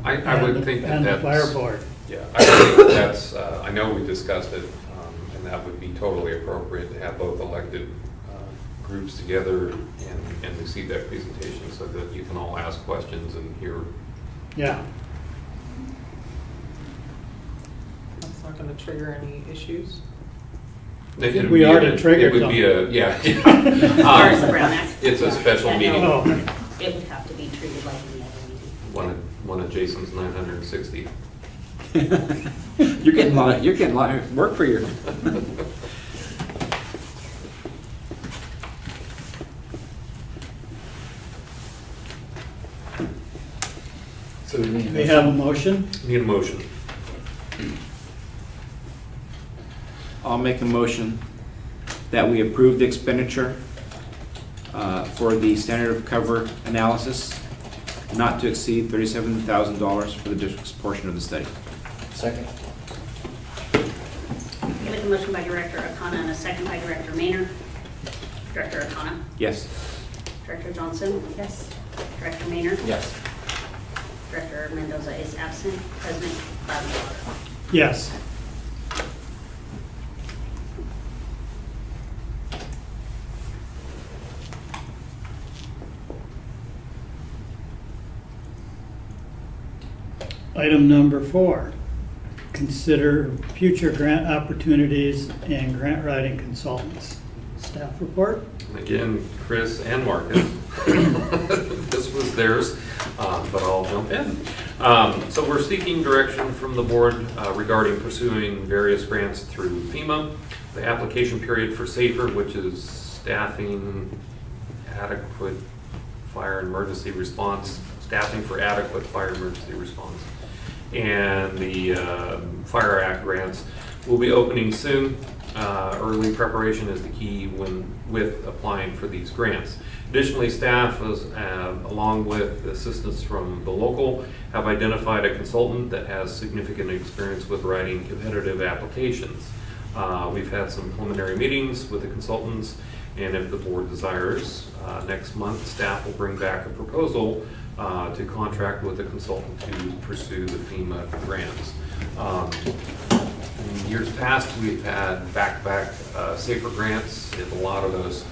F: I would think that
B: and the
F: that's,
B: fire board.
F: Yeah, I think that's, I know we discussed it, and that would be totally appropriate to have both elected groups together and receive that presentation so that you can all ask questions and hear.
B: Yeah.
D: That's not gonna trigger any issues.
B: I think we already triggered
F: It would be
B: them.
C: Ours, the Brown Act.
F: It's a special
C: Yeah,
F: meeting.
C: no,
B: Oh.
C: It would have to be treated like any other meeting.
F: One of Jason's 960.
G: You're getting a lot of work for your.
K: So we need
B: We have a motion.
F: Need a motion.
G: I'll make a motion that we approve the expenditure for the standard of cover analysis not to exceed $37,000 for the district's portion of the study.
K: Second.
C: With a motion by Director Arcata and a second by Director Maynard. Director Arcata?
G: Yes.
C: Director Johnson? Yes. Director Maynard?
K: Yes.
C: Director Mendoza is absent. President Cloudwater?
B: Yes. Item number 4, consider future grant opportunities and grant writing consultants. Staff report?
F: Again, Chris and Marcus, this was theirs, but I'll jump in. So we're seeking direction from the board regarding pursuing various grants through FEMA. The application period for SAFER, which is staffing adequate fire and emergency response, staffing for adequate fire emergency response, and the Fire Act grants will be opening soon. Early preparation is the key with applying for these grants. Additionally, staff, along with assistance from the local, have identified a consultant that has significant experience with writing competitive applications. We've had some preliminary meetings with the consultants, and if the board desires, next month staff will bring back a proposal to contract with a consultant to pursue the FEMA grants. In years past, we've had back-to-back SAFER grants in a lot of those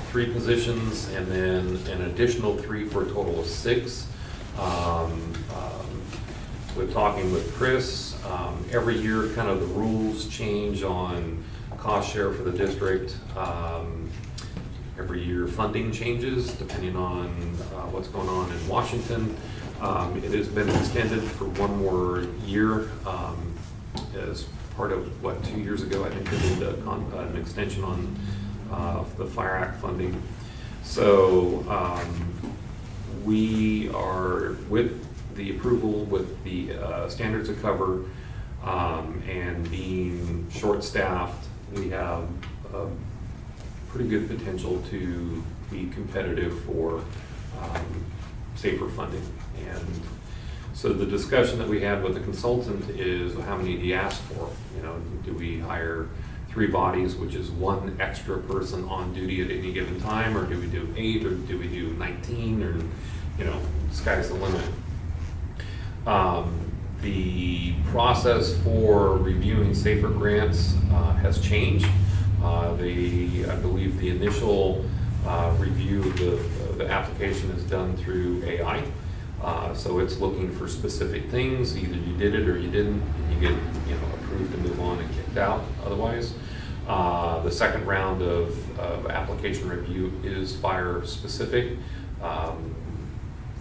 F: 3 positions, and then an additional 3 for a total of 6. with talking with Chris, every year kind of the rules change on cost share for the district. Every year funding changes depending on what's going on in Washington. It has been extended for one more year as part of, 2 years ago, I think they did an extension on the Fire Act funding. So we are, with the approval, with the standards of cover, and being short-staffed, we have pretty good potential to be competitive for safer funding. And so the discussion that we had with the consultant is, how many do you ask for? You know, do we hire 3 bodies, which is 1 extra person on duty at any given time, or do we do 8, or do we do 19, or, you know, sky's the limit. The process for reviewing safer grants has changed. I believe the initial review of the application is done through AI. So it's looking for specific things. Either you did it or you didn't, and you get, you know, approved to move on and kicked out otherwise. The second round of application review is fire specific.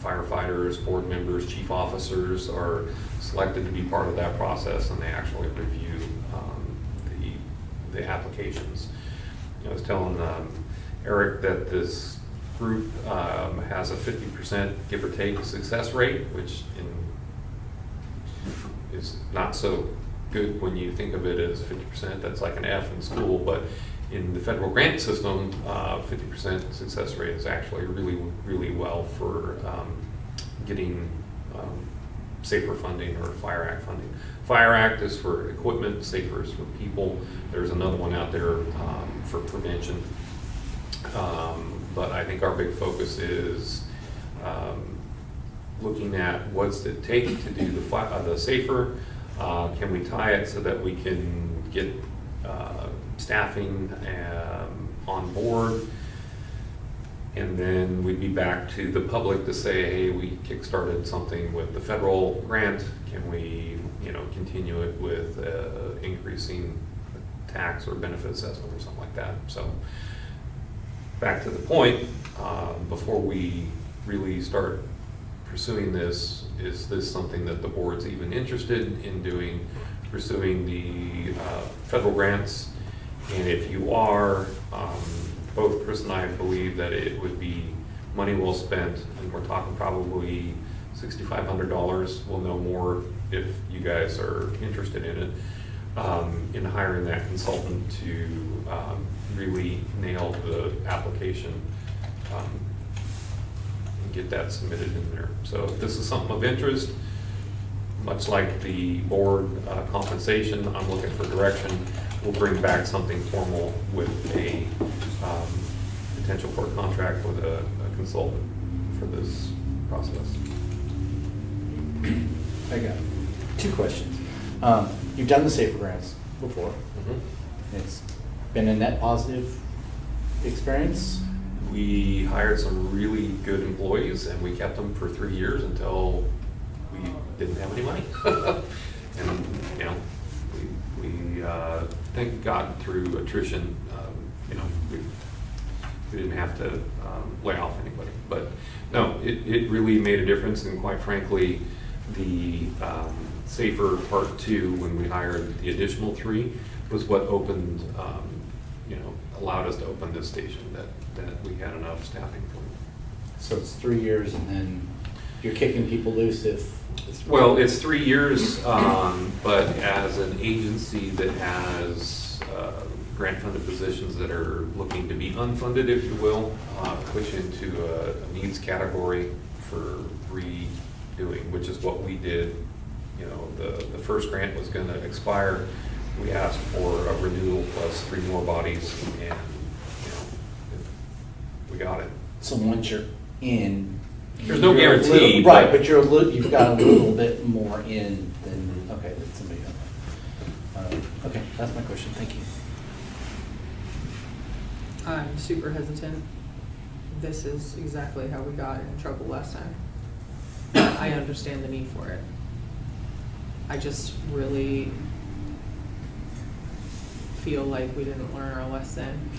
F: Firefighters, board members, chief officers are selected to be part of that process, and they actually review the applications. I was telling Eric that this group has a 50% give or take success rate, which is not so good when you think of it as 50%. That's like an F in school, but in the federal grant system, 50% success rate is actually really, really well for getting safer funding or Fire Act funding. Fire Act is for equipment, safer is for people. There's another one out there for prevention. But I think our big focus is looking at what's it take to do the safer. Can we tie it so that we can get staffing on board? And then we'd be back to the public to say, hey, we kickstarted something with the federal grant. Can we, you know, continue it with increasing tax or benefit assessment or something like that? So back to the point, before we really start pursuing this, is this something that the board's even interested in doing, pursuing the federal grants? And if you are, both Chris and I believe that it would be money well spent, and we're talking probably $6,500. We'll know more if you guys are interested in it, in hiring that consultant to really nail the application and get that submitted in there. So if this is something of interest, much like the board compensation, I'm looking for direction. We'll bring back something formal with a potential for a contract with a consultant for this process.
K: I got 2 questions. You've done the safer grants before.
F: Mm-hmm.
K: It's been a net positive experience.
F: We hired some really good employees, and we kept them for 3 years until we didn't have any money. And, you know, we thank God through attrition, you know, we didn't have to lay off anybody. But no, it really made a difference, and quite frankly, the safer part 2, when we hired the additional 3, was what opened, you know, allowed us to open this station, that we had enough staffing for.
K: So it's 3 years, and then you're kicking people loose if it's...
F: Well, it's 3 years, but as an agency that has grant-funded positions that are looking to be unfunded, if you will, push into a needs category for redoing, which is what we did. You know, the first grant was going to expire. We asked for a renewal plus 3 more bodies, and, you know, we got it.
K: So once you're in...
F: There's no
K: you're a
F: guarantee.
K: little, right, but you've got a little bit more in than, okay, than somebody else. Okay, that's my question. Thank you.
D: I'm super hesitant. This is exactly how we got in trouble last time. I understand the need for it. I just really feel like we didn't learn our lesson.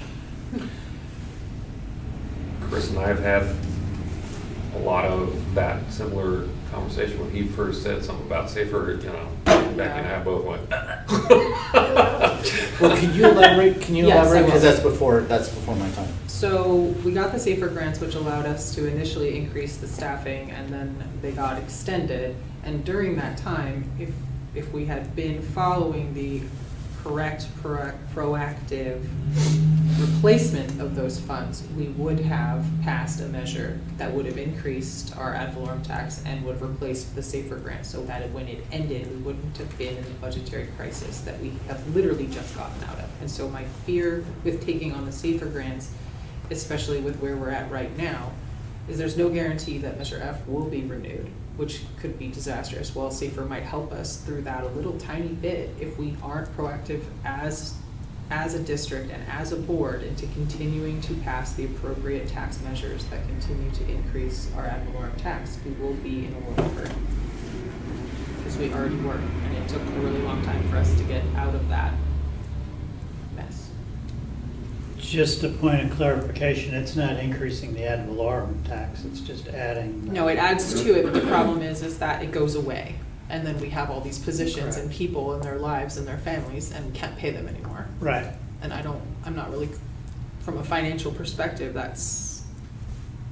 F: Chris and I have had a lot of that similar conversation when he first said something about safer, you know, Becky and I both went.
K: Well, can you elaborate,
D: Yes, I will.
K: because that's before my time.
D: So we got the SAFER grants, which allowed us to initially increase the staffing, and then they got extended. And during that time, if we had been following the correct proactive replacement of those funds, we would have passed a measure that would have increased our ad valorem tax and would have replaced the SAFER grant, so that when it ended, we wouldn't have been in the budgetary crisis that we have literally just gotten out of. And so my fear with taking on the SAFER grants, especially with where we're at right now, is there's no guarantee that Measure F will be renewed, which could be disastrous. Well, SAFER might help us through that a little tiny bit if we aren't proactive as a district and as a board into continuing to pass the appropriate tax measures that continue to increase our ad valorem tax. We will be in a world of hurt, because we already were, and it took a really long time for us to get out of that mess.
B: Just a point of clarification, it's not increasing the ad valorem tax, it's just adding.
D: No, it adds to it, but the problem is that it goes away. And then we have all these positions and people in their lives and their families, and we can't pay them anymore.
B: Right.
D: And I'm not really, from a financial perspective, that's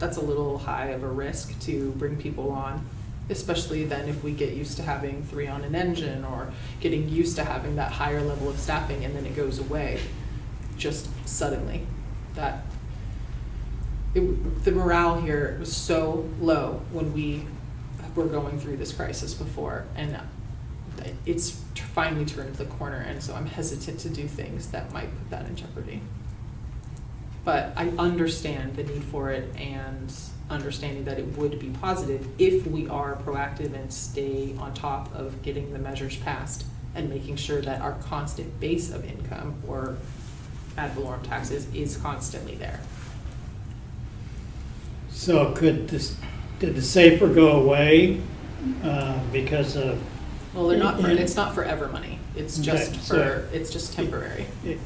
D: a little high of a risk to bring people on, especially then if we get used to having 3 on an engine, or getting used to having that higher level of staffing, and then it goes away just suddenly. The morale here was so low when we were going through this crisis before, and it's finally turned the corner, and so I'm hesitant to do things that might put that in jeopardy. But I understand the need for it, and understanding that it would be positive if we are proactive and stay on top of getting the measures passed and making sure that our constant base of income, or ad valorem taxes, is constantly there.
B: So did the SAFER go away because of?
D: Well, it's not forever money. It's just it's just temporary.
B: It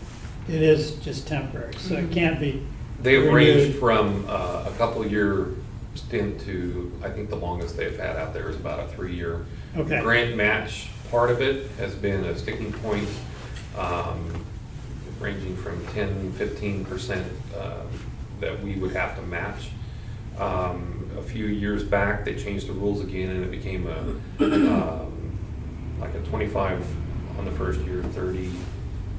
B: is just temporary, so it can't be.
F: They've
B: renewed.
F: ranged from a couple-year stint to, I think the longest they've had out there is about a 3-year.
B: Okay.
F: Grant match part of it has been a sticking point, ranging from 10-15% that we would have to match. A few years back, they changed the rules again, and it became like a 25 on the first year, 30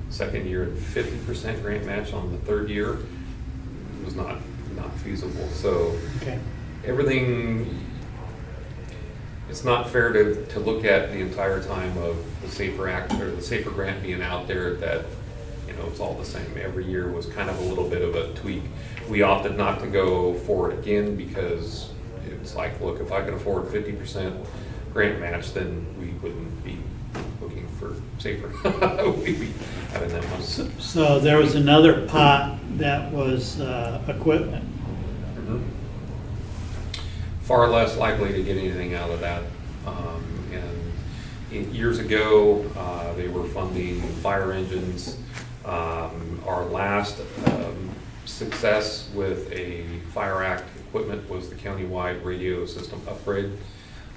F: second year, and 50% grant match on the third year. It was not feasible. So everything, it's not fair to look at the entire time of the SAFER Act or the SAFER grant being out there that, you know, it's all the same. Every year was kind of a little bit of a tweak. We opted not to go for it again because it's like, look, if I could afford 50% grant match, then we wouldn't be looking for SAFER. We'd be having that money.
B: So there was another pot that was equipment.
F: Mm-hmm. Far less likely to get anything out of that. Years ago, they were funding fire engines. Our last success with a Fire Act equipment was the countywide radio system upgrade.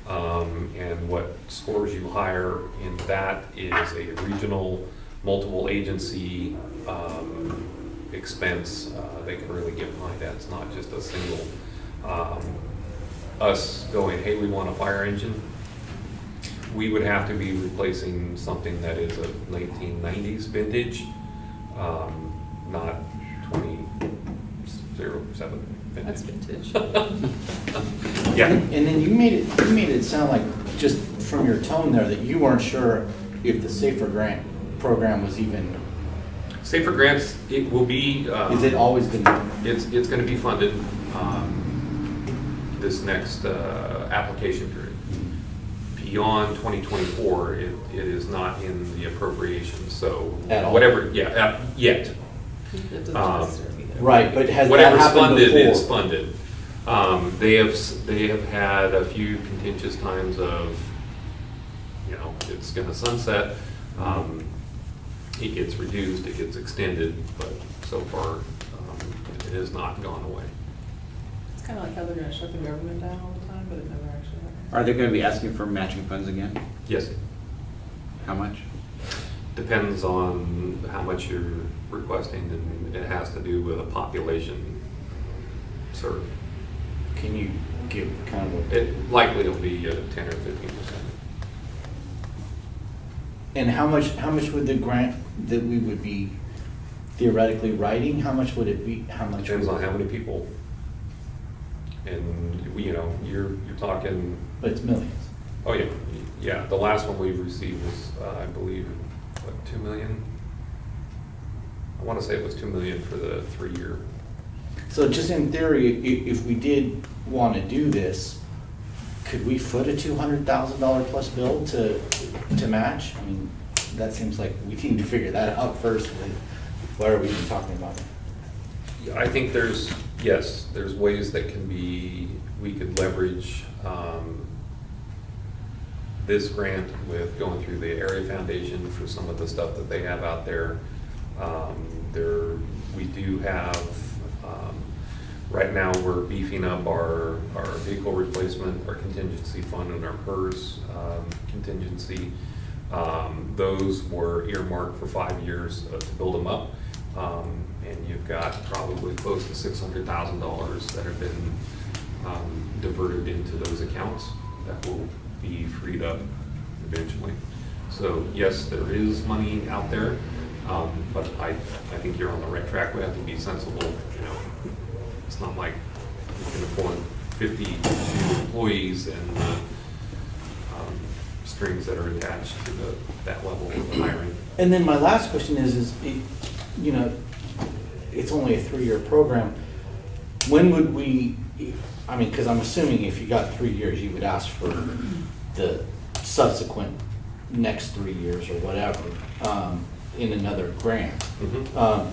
F: And what scores you higher in that is a regional, multiple agency expense. They can really get behind that. It's not just a single, us going, hey, we want a fire engine. We would have to be replacing something that is a 1990s vintage, not 2007 vintage.
D: That's vintage.
F: Yeah.
K: And then you made it sound like, just from your tone there, that you weren't sure if the SAFER grant program was even.
F: SAFER grants, it will be.
K: Is it always been?
F: It's going to be funded this next application period. Beyond 2024, it is not in the appropriations. So
K: At all?
F: whatever, yet.
D: It doesn't necessarily be there.
K: Right, but has that
F: Whatever's
K: happened
F: funded
K: before?
F: is funded. They have had a few contentious times of, you know, it's gonna sunset. It gets reduced, it gets extended, but so far, it has not gone away.
D: It's kind of like how they're gonna shut the government down all the time, but it never actually happens.
G: Are they going to be asking for matching funds again?
F: Yes,
G: How much?
F: depends on how much you're requesting, and it has to do with a population served.
K: Can you give kind of a,
F: It likely will be 10 or 15%.
K: and how much would the grant that we would be theoretically writing, how much would it be, how much?
F: Depends
K: would-
F: on how many people. And, you know, you're talking,
K: But it's millions.
F: oh yeah, yeah, the last one we received was, I believe, what, 2 million? I want to say it was 2 million for the 3-year.
K: So just in theory, if we did want to do this, could we foot a $200,000 plus bill to match? I mean, that seems like we need to figure that out first. Why are we even talking about it?
F: I think there's ways that we could leverage this grant with going through the Area Foundation for some of the stuff that they have out there. We do have, right now we're beefing up our vehicle replacement, our contingency fund, and our PERS contingency. Those were earmarked for 5 years to build them up. And you've got probably close to $600,000 that have been diverted into those accounts that will be freed up eventually. So yes, there is money out there, but I think you're on the right track. We have to be sensible. You know, it's not like you can afford 50 employees and strings that are attached to that level of hiring.
K: And then my last question is you know, it's only a 3-year program. When would we, I mean, because I'm assuming if you got 3 years, you would ask for the subsequent next 3 years or whatever in another grant.
F: Mhm.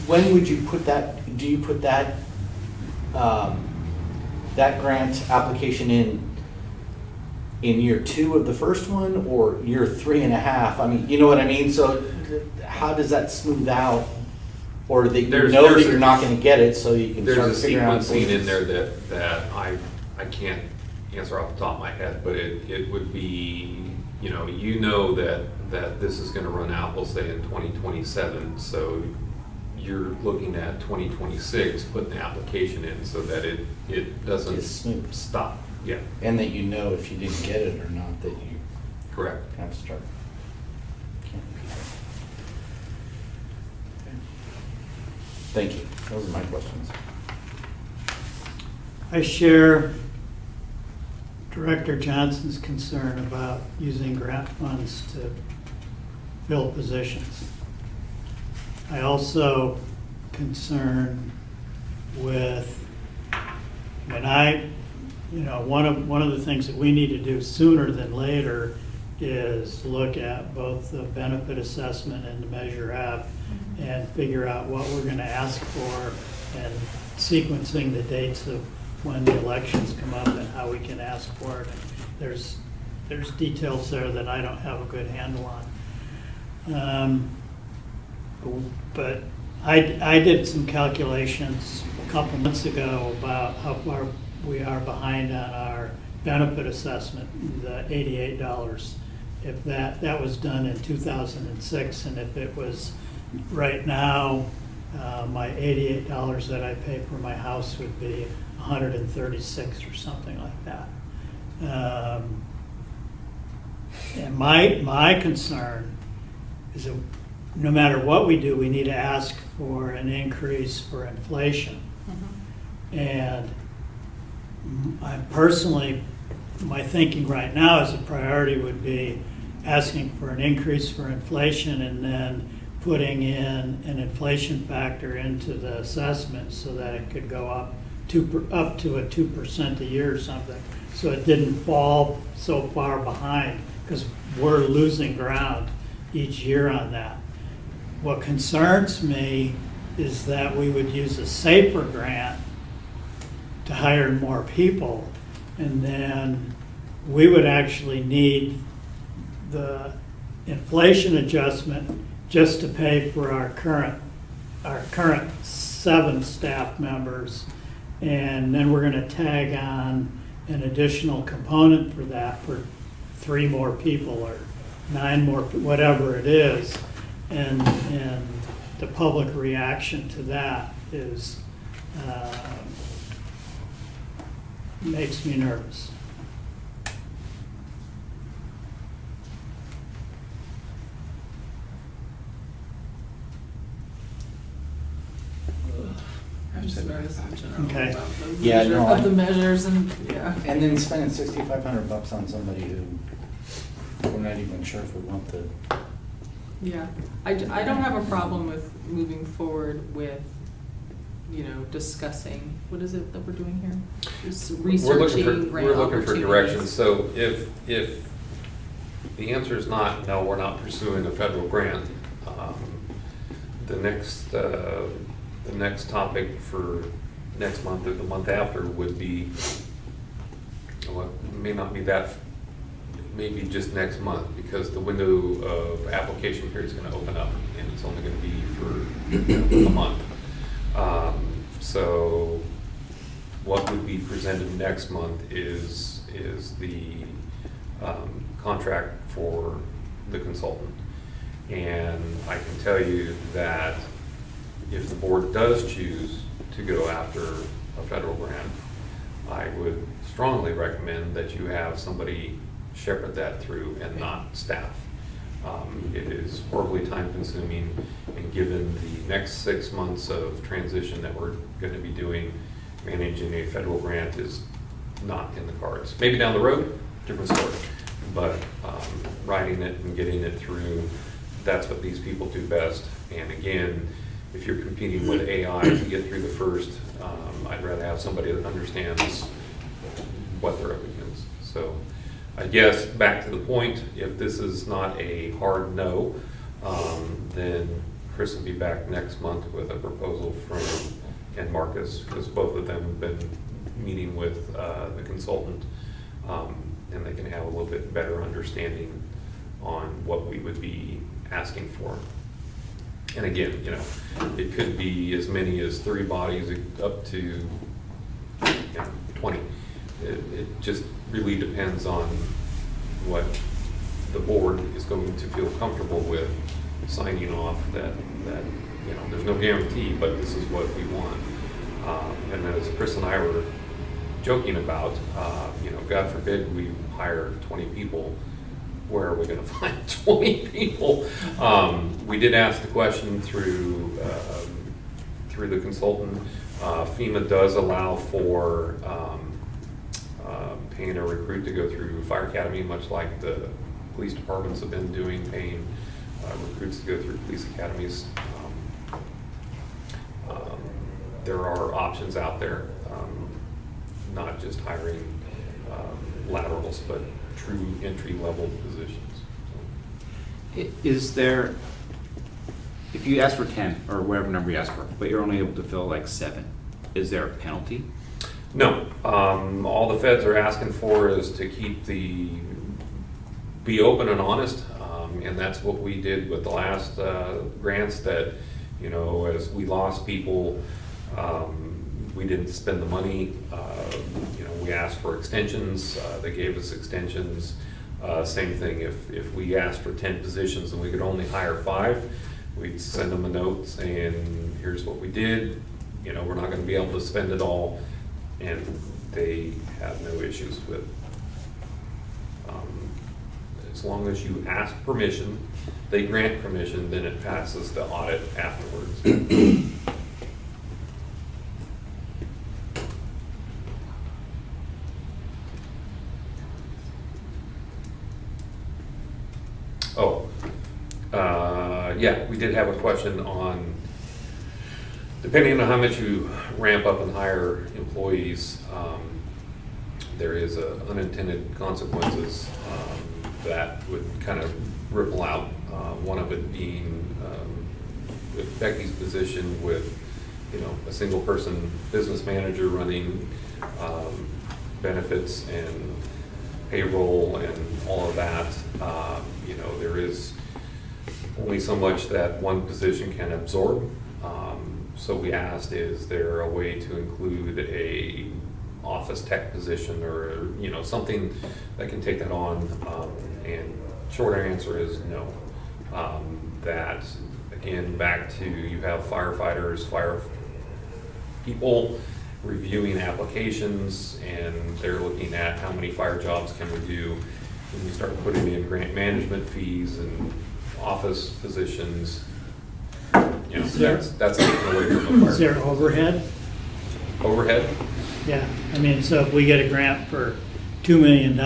K: When would you put that, do you put that, that grant application in year 2 of the first one or year 3.5? I mean, you know what I mean? So how does that smooth out? Or that you
F: There's
K: know that
F: a-
K: you're not gonna get it, so you can start
F: There's a
K: figuring out.
F: sequencing in there that I can't answer off the top of my head, but it would be, you know that this is gonna run out, we'll say in 2027, so you're looking at 2026, putting the application in so that it doesn't
K: It's smooth.
F: stop. Yeah,
K: And that you know if you didn't get it or not, that you
F: correct.
K: have to start. Can't repeat that. Okay. Thank you. Those are my questions.
B: I share Director Johnson's concern about using grant funds to fill positions. I also concern with, one of the things that we need to do sooner than later is look at both the benefit assessment and the Measure F and figure out what we're gonna ask for and sequencing the dates of when the elections come up and how we can ask for it. There's details there that I don't have a good handle on. But I did some calculations a couple months ago about how far we are behind on our benefit assessment, the $88. If that was done in 2006, and if it was right now, my $88 that I pay for my house would be $136 or something like that. And my concern is that no matter what we do, we need to ask for an increase for inflation. And I personally, my thinking right now is a priority would be asking for an increase for inflation and then putting in an inflation factor into the assessment so that it could go up to a 2% a year or something. So it didn't fall so far behind, because we're losing ground each year on that. What concerns me is that we would use a safer grant to hire more people, and then we would actually need the inflation adjustment just to pay for our current 7 staff members. And then we're gonna tag on an additional component for that for 3 more people or 9 more, whatever it is. And the public reaction to that is, makes me nervous.
D: I'm just nervous in general
B: Okay.
D: about the
K: Yeah,
D: measure
K: no,
D: of the measures and, yeah.
K: And then spending $6,500 on somebody who we're not even sure if we want the.
D: Yeah, I don't have a problem with moving forward with, discussing, what is it that we're doing here? Just researching grant
F: We're looking for directions,
D: opportunities.
F: so if the answer is not, no, we're not pursuing a federal grant, the next topic for next month or the month after would be, well, it may not be that, maybe just next month, because the window of application period is gonna open up, and it's only gonna be for a month. So what would be presented next month is the contract for the consultant. And I can tell you that if the board does choose to go after a federal grant, I would strongly recommend that you have somebody shepherd that through and not staff. It is horribly time consuming, and given the next 6 months of transition that we're going to be doing, managing a federal grant is not in the cards. Maybe down the road, different story, but writing it and getting it through, that's what these people do best. And again, if you're competing with AI to get through the first, I'd rather have somebody that understands what they're up against. So I guess back to the point, if this is not a hard no, then Chris will be back next month with a proposal from, and Marcus, because both of them have been meeting with the consultant, and they can have a little bit better understanding on what we would be asking for. And again, it could be as many as 3 bodies up to 20. It just really depends on what the board is going to feel comfortable with signing off that there's no guarantee, but this is what we want. And as Chris and I were joking about, God forbid we hire 20 people, where are we going to find 20 people? We did ask the question through the consultant. FEMA does allow for paying a recruit to go through Fire Academy, much like the police departments have been doing, paying recruits to go through police academies. There are options out there, not just hiring laterals, but true entry-level positions.
G: Is there, if you ask for 10 or whatever number you ask for, but you're only able to fill like 7, is there a penalty?
F: No, all the feds are asking for is to keep be open and honest, and that's what we did with the last grants. That as we lost people, we didn't spend the money. We asked for extensions. They gave us extensions. Same thing. If we asked for 10 positions and we could only hire 5, we'd send them a note saying, "Here's what we did. We're not going to be able to spend it all." And they have no issues with, as long as you ask permission, they grant permission, then it passes the audit afterwards. Yeah, we did have a question on, depending on how much you ramp up and hire employees, there is unintended consequences that would kind of ripple out. One of it being with Becky's position with a single person business manager running benefits and payroll and all of that. You know, there is only so much that one position can absorb. So we asked, is there a way to include a office tech position or, you know, something that can take that on? And short answer is no. That, again, back to, you have firefighters, fire people reviewing applications, and they're looking at how many fire jobs can we do. When you start putting in grant management fees and office positions, you know, that's taken away from the
B: Is there
F: fire.
B: overhead?
F: Overhead?
B: Yeah, I mean, so if we get a grant for $2 million,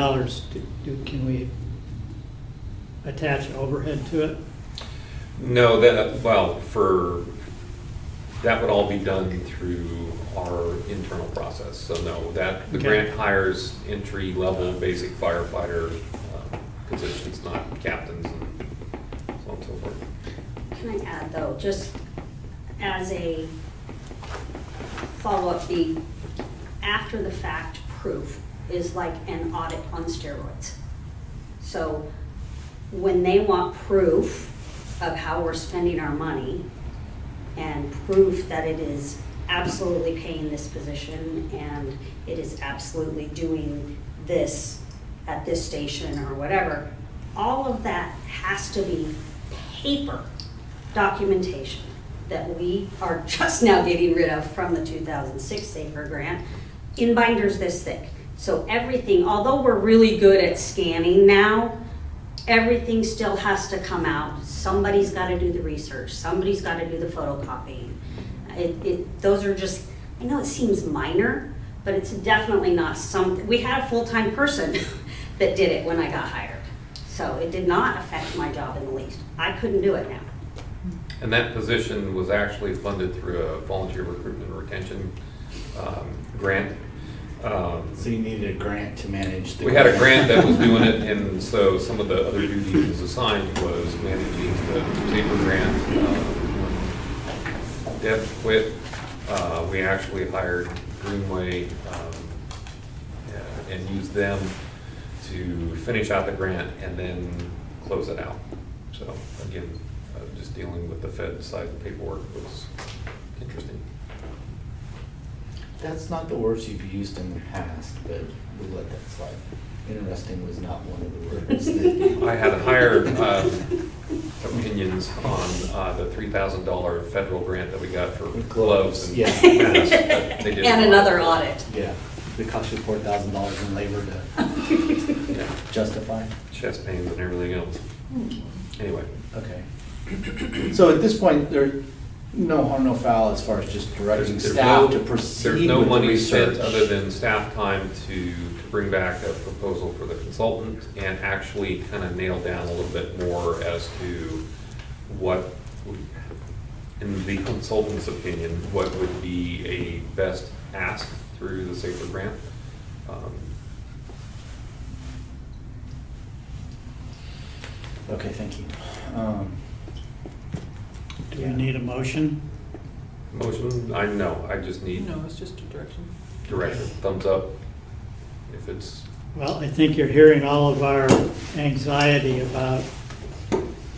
B: can we attach overhead to it?
F: No, that would all be done through our internal process. So no, the
B: Okay.
F: grant hires entry-level basic firefighter positions, not captains and so on and so forth.
C: Can I add though, just as a follow-up, the after the fact proof is like an audit on steroids. So when they want proof of how we're spending our money and proof that it is absolutely paying this position and it is absolutely doing this at this station or whatever, all of that has to be paper documentation that we are just now getting rid of from the 2006 SAFER grant in binders this thick. So everything, although we're really good at scanning now, everything still has to come out. Somebody's got to do the research. Somebody's got to do the photocopying. Those are just, I know it seems minor, but it's definitely not something. We had a full-time person that did it when I got hired. So it did not affect my job in the least. I couldn't do it now.
F: And that position was actually funded through a volunteer recruitment and retention grant.
K: So you needed a grant to manage the.
F: We had a grant that was doing it, and so some of the other duties assigned was managing the SAFER grant. When Deb quit, we actually hired Greenway and used them to finish out the grant and then close it out. So again, just dealing with the Fed side of the paperwork was interesting.
K: That's not the words you've used in the past, but we'll let that slide. Interesting was not one of the words that.
F: I had higher opinions on the $3,000 federal grant that we got for gloves and
K: Yeah.
F: masks. But they did
C: And
F: not.
C: another audit.
K: Yeah, it cost you $4,000 in labor to
F: Yeah,
K: justify.
F: chest pains and everything else. Anyway,
K: Okay. So at this point, there's no harm, no foul as far as just directing
F: there's
K: staff
F: no-
K: to proceed
F: there's no
K: with the
F: money spent
K: research.
F: other than staff time to bring back a proposal for the consultant and actually kind of nail down a little bit more as to what, in the consultant's opinion, what would be a best ask through the SAFER grant.
K: Okay, thank you.
B: Do we need a motion?
F: Motion, I know, I just need
D: No, it's just a direction.
F: direction, thumbs up. If it's,
B: Well, I think you're hearing all of our anxiety about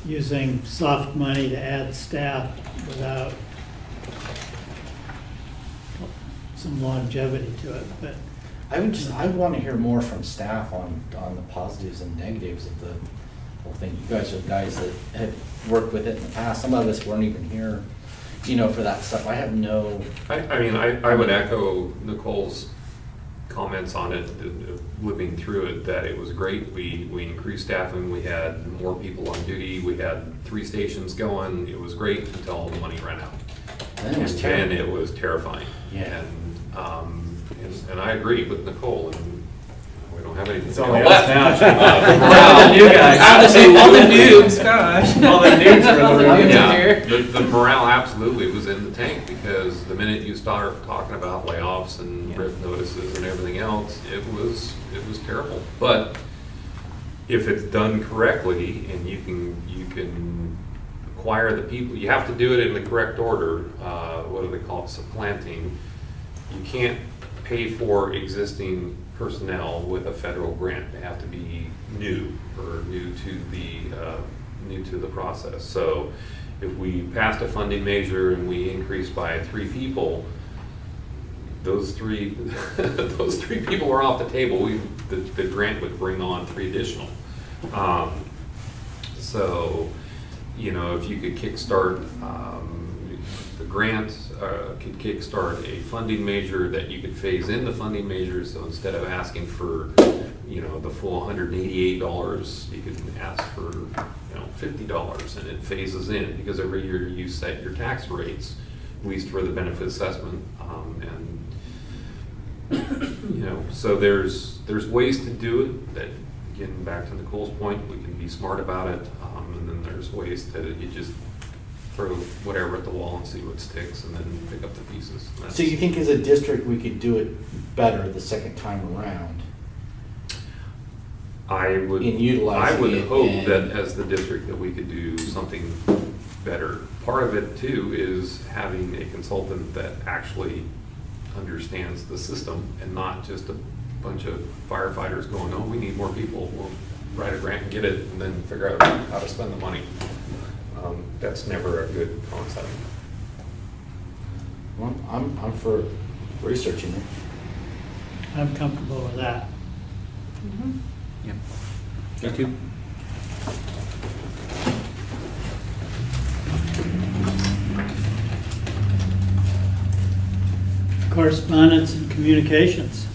B: using soft money to add staff without some longevity to it, but
K: I want to hear more from staff on the positives and negatives of the whole thing. You guys are guys that have worked with it in the past. Some of us weren't even here, for that stuff. I have no.
F: I mean, I would echo Nicole's comments on it, living through it, that it was great. We increased staffing, we had more people on duty, we had 3 stations going. It was great until all the money ran out.
K: Then it was
F: And
K: terrible.
F: then it was terrifying.
K: Yeah.
F: And I agree with Nicole, and we don't have anything
H: It's
F: left.
H: only us now.
F: The
H: All
F: morale-
H: the new guys.
D: I have to say, all the noobs, gosh.
H: All the noobs are in
D: All
H: the
D: the
H: room.
D: noobs
F: Yeah,
D: are here.
F: the morale absolutely was in the tank, because the minute you start talking about layoffs and
K: Yeah.
F: RIF notices and everything else, it was terrible. But if it's done correctly and you can acquire the people, you have to do it in the correct order. What do they call it? Supplanting. You can't pay for existing personnel with a federal grant. They have to be new or new to the process. So if we passed a funding measure and we increased by 3 people, those three those 3 people are off the table. The grant would bring on 3 additional. So, you know, if you could kickstart the grant, could kickstart a funding measure that you could phase in the funding measure. So instead of asking for, you know, the full $188, you could ask for, you know, $50, and it phases in, because every year you set your tax rates, at least for the benefit assessment, and you know, so there's ways to do it that, again, back to Nicole's point, we can be smart about it, and then there's ways to, you just throw whatever at the wall and see what sticks, and then pick up the pieces.
K: So you think as a district we could do it better the second time around?
F: I would
K: In utilizing it
F: hope
K: and-
F: that as the district that we could do something better. Part of it too is having a consultant that actually understands the system, and not just a bunch of firefighters going, oh, we need more people, we'll write a grant and get it, and then figure out how to spend the money. That's never a good concept.
K: Well, I'm for researching it.
B: I'm comfortable with that.
G: Yep. Me too.
B: Correspondence and communications.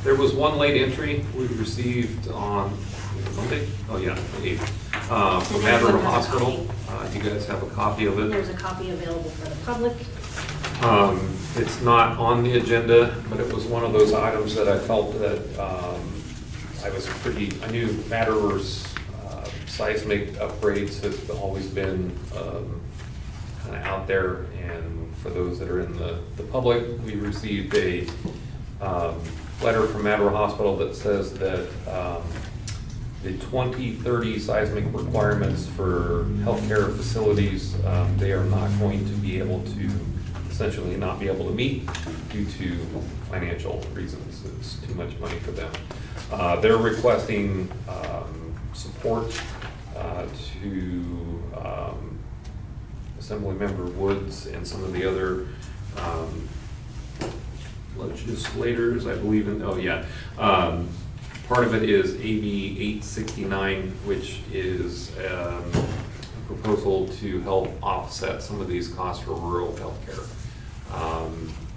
F: There was one late entry we received on Monday, oh yeah, the 8th, from
C: And
F: Mad River
C: there's a
F: Hospital. You guys have a copy of it.
C: There's a copy available for the public.
F: It's not on the agenda, but it was one of those items that I felt that I knew Mad River's seismic upgrades have always been kind of out there, and for those that are in the public, we received a letter from Mad River Hospital that says that the 2030 seismic requirements for healthcare facilities, they are not going to be able to, essentially not be able to meet due to financial reasons. It's too much money for them. They're requesting support to Assemblymember Woods and some of the other legislators, I believe in, part of it is AB 869, which is a proposal to help offset some of these costs for rural healthcare.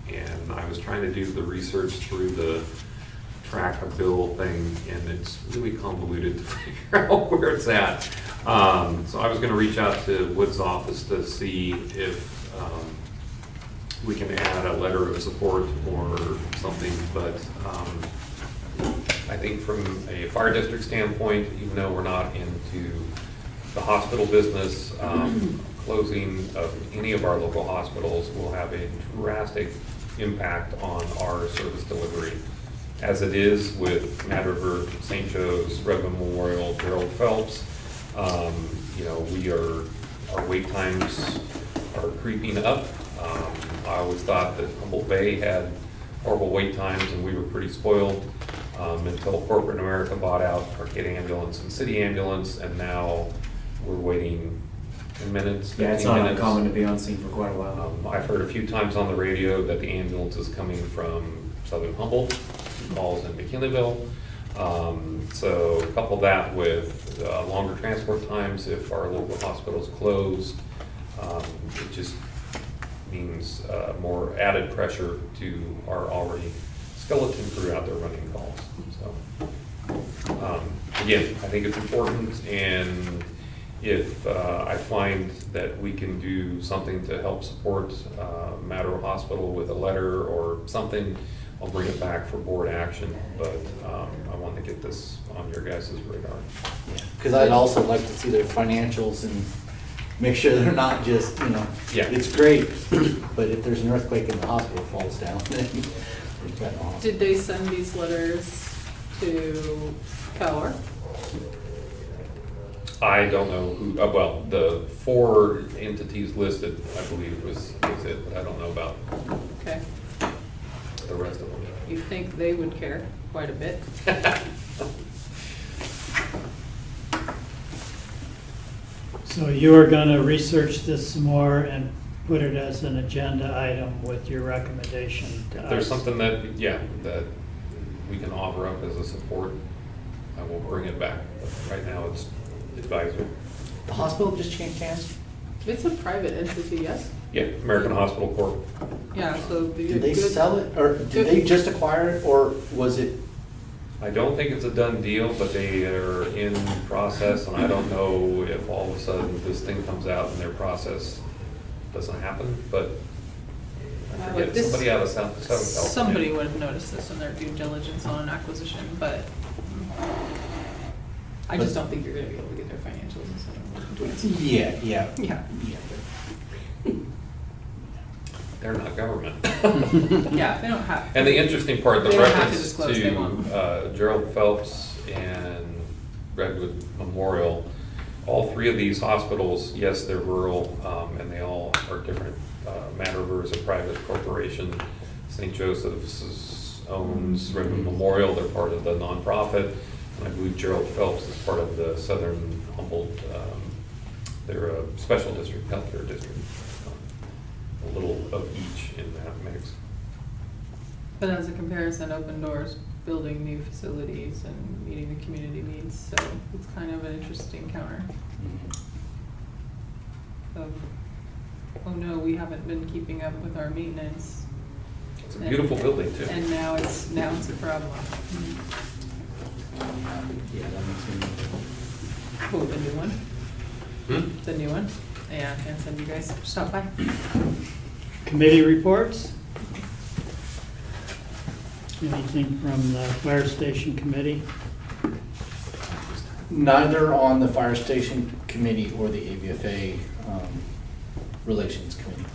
F: And I was trying to do the research through the track a bill thing, and it's really convoluted to figure out where it's at. So I was going to reach out to Wood's office to see if we can add a letter of support or something, but I think from a fire district standpoint, even though we're not into the hospital business, closing of any of our local hospitals will have a drastic impact on our service delivery. As it is with Mad River, St. Joe's, Redmond Memorial, Gerald Phelps, our wait times are creeping up. I always thought that Humboldt Bay had horrible wait times, and we were pretty spoiled until corporate America bought out Arcata Ambulance and City Ambulance, and now we're waiting 10 minutes, 15
A: Yeah, it's
F: minutes.
A: not uncommon to be on scene for quite a while.
F: I've heard a few times on the radio that the ambulance is coming from Southern Humboldt, calls in McKinleyville. So couple that with longer transport times if our local hospital's closed, it just means more added pressure to our already skeleton crew out there running calls. So again, I think it's important, and if I find that we can do something to help support Mad River Hospital with a letter or something, I'll bring it back for board action, but I want to get this on your guys' radar.
K: Because I'd also like to see their financials and make sure they're not just,
F: Yeah.
K: it's great, but if there's an earthquake and the hospital falls down, then we've got no hospital.
D: Did they send these letters to Keller?
F: I don't know who, well, the 4 entities listed, I believe was it, but I don't know about
D: Okay.
F: the rest of them.
D: You think they would care quite a bit.
B: So you are gonna research this some more and put it as an agenda item with your recommendation to us?
F: If there's something that, yeah, that we can offer up as a support, I will bring it back. But right now, it's advisory.
K: The hospital just changed hands?
D: It's a private entity, yes?
F: Yeah, American Hospital Corp.
D: Yeah, so.
K: Did they sell it, or did they just acquire it, or was it?
F: I don't think it's a done deal, but they are in process, and I don't know if all of a sudden this thing comes out and their process doesn't happen, but I forget,
D: this-
F: somebody out of South California.
D: Somebody would have noticed this in their due diligence on acquisition, but I just don't think you're gonna be able to get their financials and stuff.
K: Yeah.
D: Yeah.
K: Yeah.
F: They're not government.
D: Yeah, they don't have.
F: And the interesting part, the
D: They don't have to
F: reference
D: disclose they won't.
F: to Gerald Phelps and Redwood Memorial, all three of these hospitals, yes, they're rural, and they all are different. Matter River is a private corporation. St. Joseph's owns Redwood Memorial, they're part of the nonprofit. And I believe Gerald Phelps is part of the Southern Humboldt, they're a special district, healthcare district. A little of each in that mix.
D: But as a comparison, Open Doors, building new facilities and meeting the community needs, so it's kind of an interesting counter. Of, oh no, we haven't been keeping up with our maintenance.
F: It's a beautiful building too.
D: And now it's a problem.
K: Yeah, that makes me.
D: Oh, the new one?
F: Hmm?
D: The new one? Yeah, and send you guys stop by.
B: Committee reports? Anything from the fire station committee?
K: Neither on the fire station committee or the ABFA relations committee.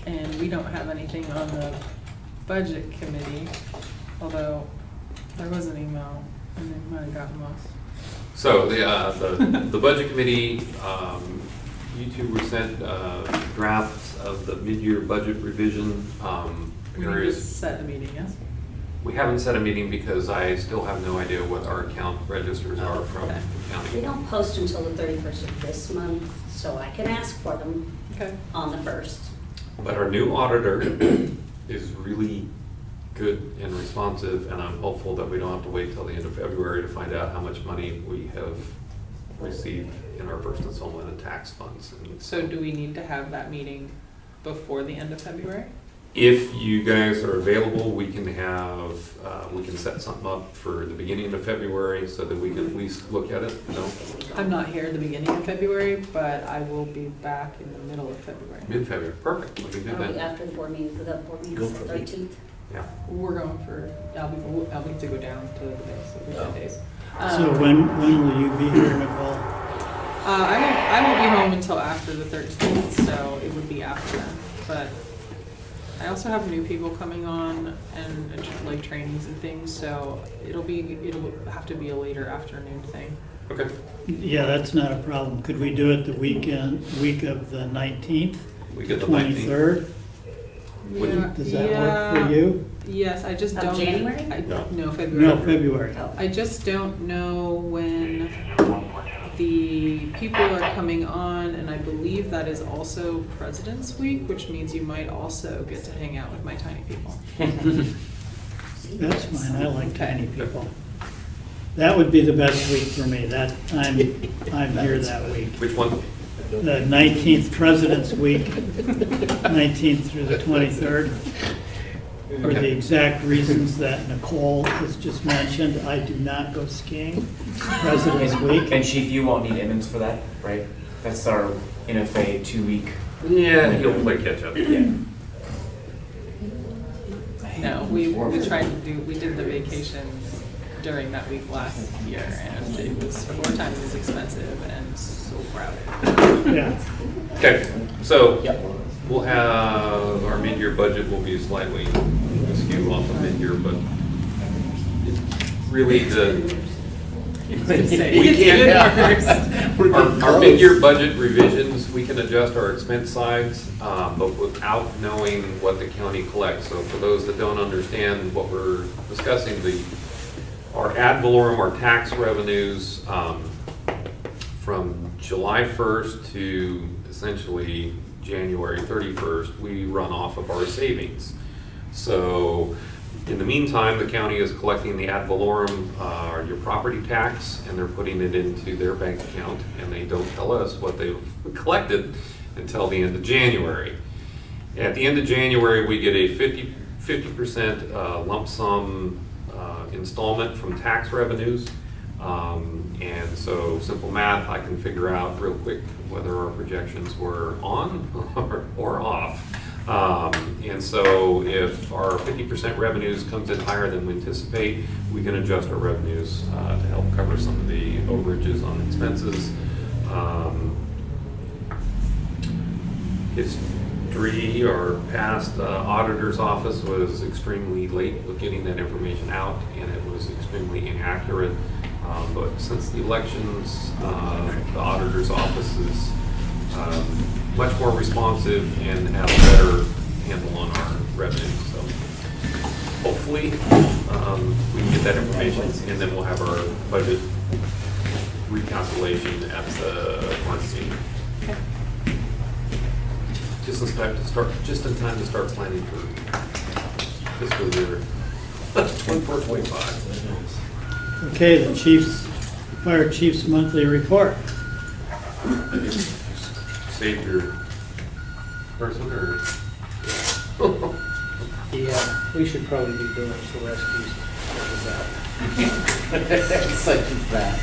D: And we don't have anything on the budget committee, although there was an email and it might have gotten lost.
F: So the budget committee, you two were sent drafts of the mid-year budget revision
D: We need to
F: areas.
D: set a meeting, yes?
F: We haven't set a meeting because I still have no idea what our account registers are from
D: Okay.
F: the county.
C: We don't post until the 31st of this month, so I can ask for them
D: Okay.
C: on the 1st.
F: But our new auditor is really good and responsive, and I'm hopeful that we don't have to wait till the end of February to find out how much money we have received in our first installment of tax funds. And
D: So do we need to have that meeting before the end of February?
F: if you guys are available, we can set something up for the beginning of February so that we can at least look at it, you know?
D: I'm not here at the beginning of February, but I will be back in the middle of February.
F: Mid-February, perfect, we can do
C: That'll be
F: that.
C: after the board meeting, the board meeting
K: Go
C: is
K: for
C: the
K: it.
C: 13th.
F: Yeah.
D: We're going for, I'll be to go down to the base, so we have days.
B: So when will you be here, Nicole?
D: I won't be home until after the 13th, so it would be after then. But I also have new people coming on and like trainings and things, so it'll have to be a later afternoon thing.
F: Okay.
B: Yeah, that's not a problem. Could we do it the week of the 19th?
F: We get the 19th.
B: 23rd?
F: Would-
B: Does that work for you?
D: Yes, I just
C: Of
D: don't.
C: January?
D: No, February.
B: No, February.
C: Oh.
D: I just don't know when the people are coming on, and I believe that is also President's Week, which means you might also get to hang out with my tiny people.
B: That's fine, I like tiny people. That would be the best week for me, I'm here that week.
F: Which one?
B: The 19th, President's Week, 19th through the 23rd. For the exact reasons that Nicole has just mentioned, I do not go skiing President's Week.
A: And Chief, you won't need Emmons for that, right? That's our NFA 2-week.
F: Yeah, he'll play catch up.
A: Yeah.
D: No, we did the vacation during that week last year, and it was, for time, it was expensive and so crowded.
B: Yeah.
F: Okay, so
A: Yep.
F: we'll have, our mid-year budget will be slightly askew off of mid-year, but really We can't, our mid-year budget revisions, we can adjust our expense sides, but without knowing what the county collects. So for those that don't understand what we're discussing, our ad valorem, our tax revenues, from July 1st to essentially January 31st, we run off of our savings. So in the meantime, the county is collecting the ad valorem, your property tax, and they're putting it into their bank account, and they don't tell us what they've collected until the end of January. At the end of January, we get a 50% lump sum installment from tax revenues. And so simple math, I can figure out real quick whether our projections were on or off. And so if our 50% revenues comes in higher than we anticipate, we can adjust our revenues to help cover some of the overages on expenses. History, our past auditor's office was extremely late with getting that information out, and it was extremely inaccurate. But since the elections, the auditor's office is much more responsive and has a better handle on our revenue. So hopefully we can get that information, and then we'll have our budget recalculation at the March meeting. Just in time to start planning for fiscal year 24-25.
B: Okay, the fire chief's monthly report.
F: Save your person, or?
E: Yeah, we should probably be doing some rescues.
K: Such as that.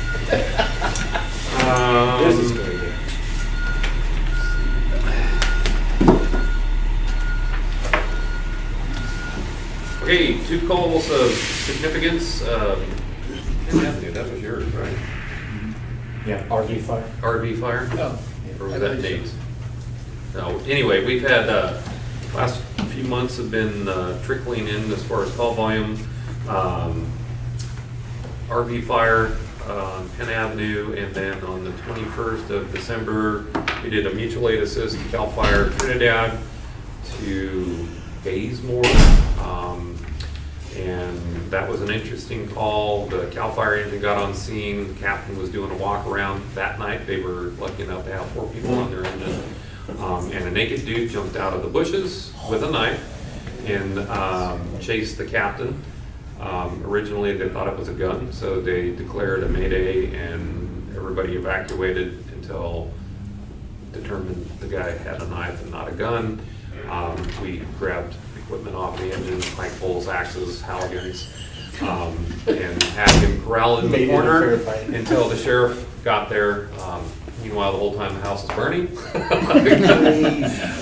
K: There's a story there.
F: Okay, two calls of significance. Anthony, that was yours, right?
K: Yeah, RV fire.
F: RV fire?
E: Oh.
F: Or was that Nate's? No, anyway, we've had, last few months have been trickling in as far as call volume. RV fire on Penn Avenue, and then on the 21st of December, we did a mutual aid assist to CAL FIRE Trinidad to Bazemore. And that was an interesting call. The CAL FIRE engine got on scene. The captain was doing a walk around that night. They were lucky enough to have 4 people on their engine. And a naked dude jumped out of the bushes with a knife and chased the captain. Originally they thought it was a gun, so they declared a mayday and everybody evacuated until determined the guy had a knife and not a gun. We grabbed equipment off the engine, pike poles, axes, Halligans, and had him corralled in the corner until the sheriff got there. Meanwhile, the whole time the house was burning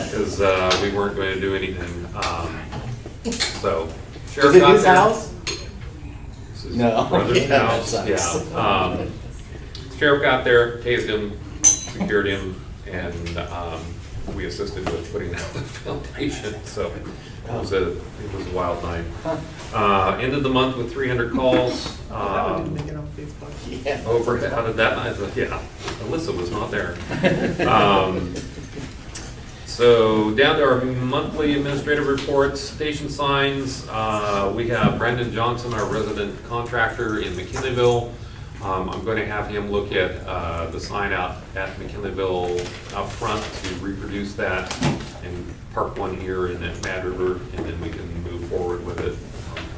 F: because we weren't going to do anything. So sheriff
K: Is it
F: got
K: his
F: there.
K: house?
F: This is
K: No.
F: brother's
K: Yeah,
F: house.
K: that sucks.
F: Yeah. Sheriff got there, tased him, secured him, and we assisted with putting out the foundation. So it was a wild night. Ended the month with 300 calls.
D: That one didn't make it on Facebook.
K: Yeah.
F: Over, how did that night? Yeah, Alyssa was not there. So down to our monthly administrative reports, station signs. We have Brandon Johnson, our resident contractor in McKinleyville. I'm going to have him look at the sign out at McKinleyville out front to reproduce that and park one here in that Mad River, and then we can move forward with it.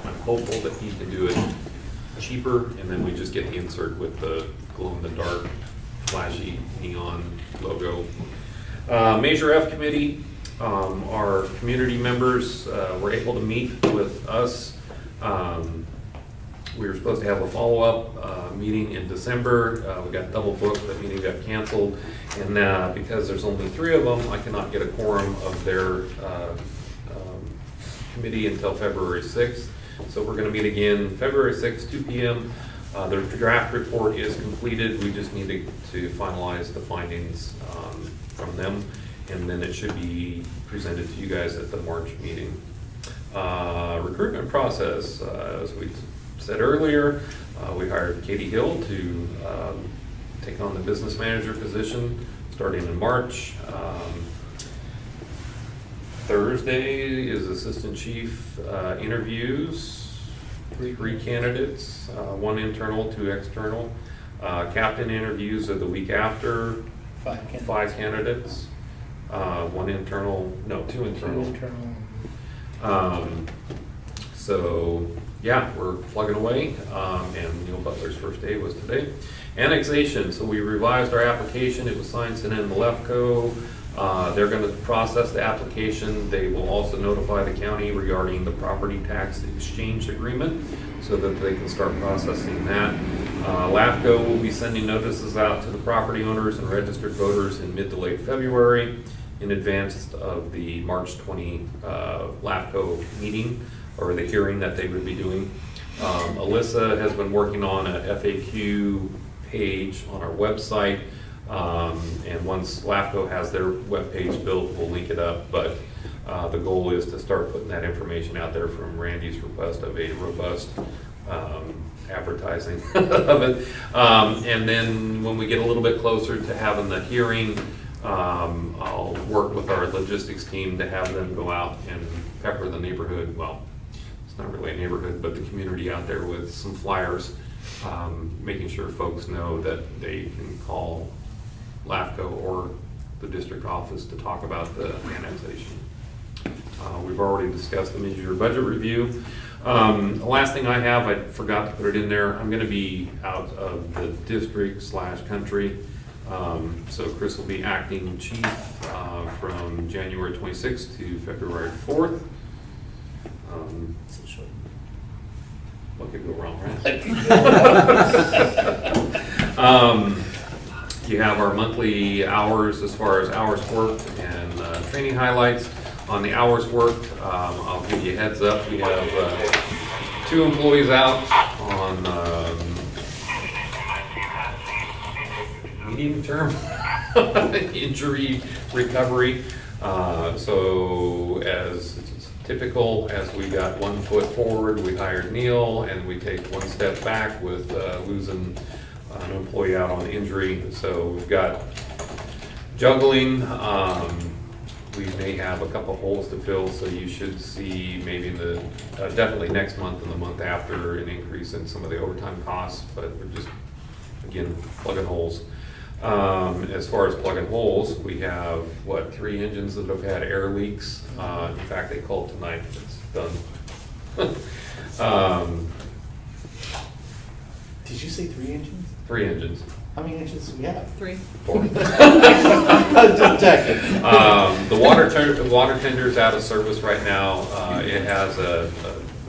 F: I'm hopeful that he can do it cheaper, and then we just get the insert with the glow-in-the-dark flashy neon logo. Measure F committee, our community members were able to meet with us. We were supposed to have a follow-up meeting in December. We got double booked, that meeting got canceled. And because there's only 3 of them, I cannot get a quorum of their committee until February 6th. So we're gonna meet again February 6th, 2 p.m. Their draft report is completed. We just need to finalize the findings from them, and then it should be presented to you guys at the March meeting. Recruitment process, as we said earlier, we hired Katie Hill to take on the business manager position starting in March. Thursday is assistant chief interviews, three candidates, one internal, two external. Captain interviews are the week after, 5 candidates. One internal, no, 2 internal. So yeah, we're plugging away, and Neil Butler's first day was today. Annexation, so we revised our application, it was signed, sent in the LEFCO. They're going to process the application. They will also notify the county regarding the property tax exchange agreement so that they can start processing that. LAFCO will be sending notices out to the property owners and registered voters in mid to late February in advance of the March 20 LAFCO meeting, or the hearing that they would be doing. Alyssa has been working on a FAQ page on our website, and once LAFCO has their webpage built, we'll link it up, but the goal is to start putting that information out there from Randy's request of a robust advertising of it. And then when we get a little bit closer to having the hearing, I'll work with our logistics team to have them go out and pepper the neighborhood. Well, it's not really a neighborhood, but the community out there with some flyers, making sure folks know that they can call LAFCO or the district office to talk about the annexation. We've already discussed the mid-year budget review. The last thing I have, I forgot to put it in there, I'm going to be out of the district / country. So Chris will be acting chief from January 26th to February 4th. What could go wrong, right? You have our monthly hours as far as hours worked and training highlights. On the hours worked, I'll give you a heads up. We have 2 employees out on medium term injury recovery. So as typical, as we got 1 foot forward, we hired Neil, and we take 1 step back with losing an employee out on injury. So we've got juggling. We may have a couple holes to fill, so you should see maybe in the definitely next month and the month after an increase in some of the overtime costs, but we're just, again, plugging holes. As far as plugging holes, we have, 3 engines that have had air leaks. In fact, they called tonight, it's done.
K: Did you say 3 engines?
F: 3 engines.
K: How many engines do we have?
D: 3.
F: 4.
K: Just checking.
F: The water tender's out of service right now. It has a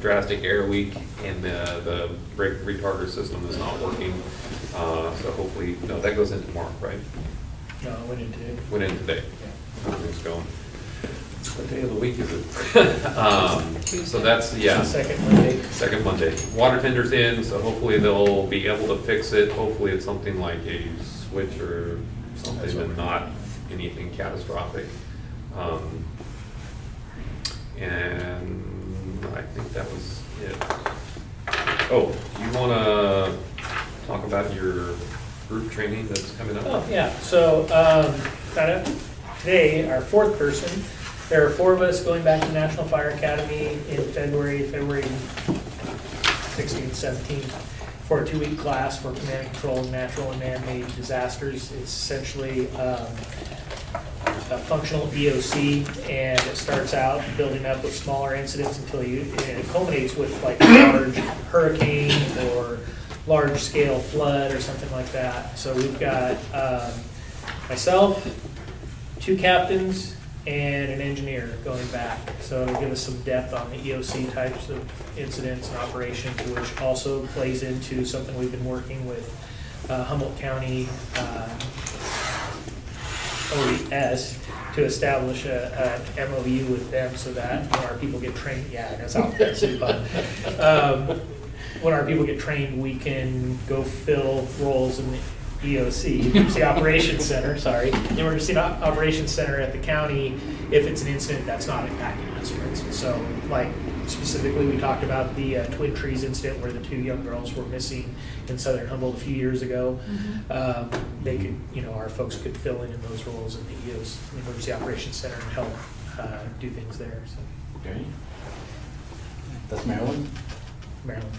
F: drastic air leak, and the brake retarder system is not working. So hopefully, no, that goes in tomorrow, right?
E: No, it went in today.
F: Went in today. Everything's going. What day of the week is it? So that's, yeah. Second Monday. Water tender's in, so hopefully they'll be able to fix it. Hopefully it's something like a switch or something and not anything catastrophic. And I think that was it. Oh, do you want to talk about your group training that's coming up?
E: Oh, yeah, so today, our 4th person, there are 4 of us going back to National Fire Academy in February 16th, 17th, for a 2-week class for command and control of natural and man-made disasters. It's essentially a functional EOC, and it starts out building up with smaller incidents until it culminates with like a large hurricane or large-scale flood or something like that. So we've got myself, 2 captains, and an engineer going back. So it'll give us some depth on the EOC types of incidents and operations, which also plays into something we've been working with Humboldt County OES to establish a MOU with them so that when our people get trained, that's how that's fun. When our people get trained, we can go fill roles in the EOC, Emergency Operations Center, sorry, the Emergency Operations Center at the county, if it's an incident that's not impacting us, for instance. So like specifically, we talked about the Twin Trees incident where the 2 young girls were missing in southern Humboldt a few years ago. They could, our folks could fill in those roles in the EOS, the Emergency Operations Center, and help do things there, so.
K: Okay. That's Maryland?
E: Maryland.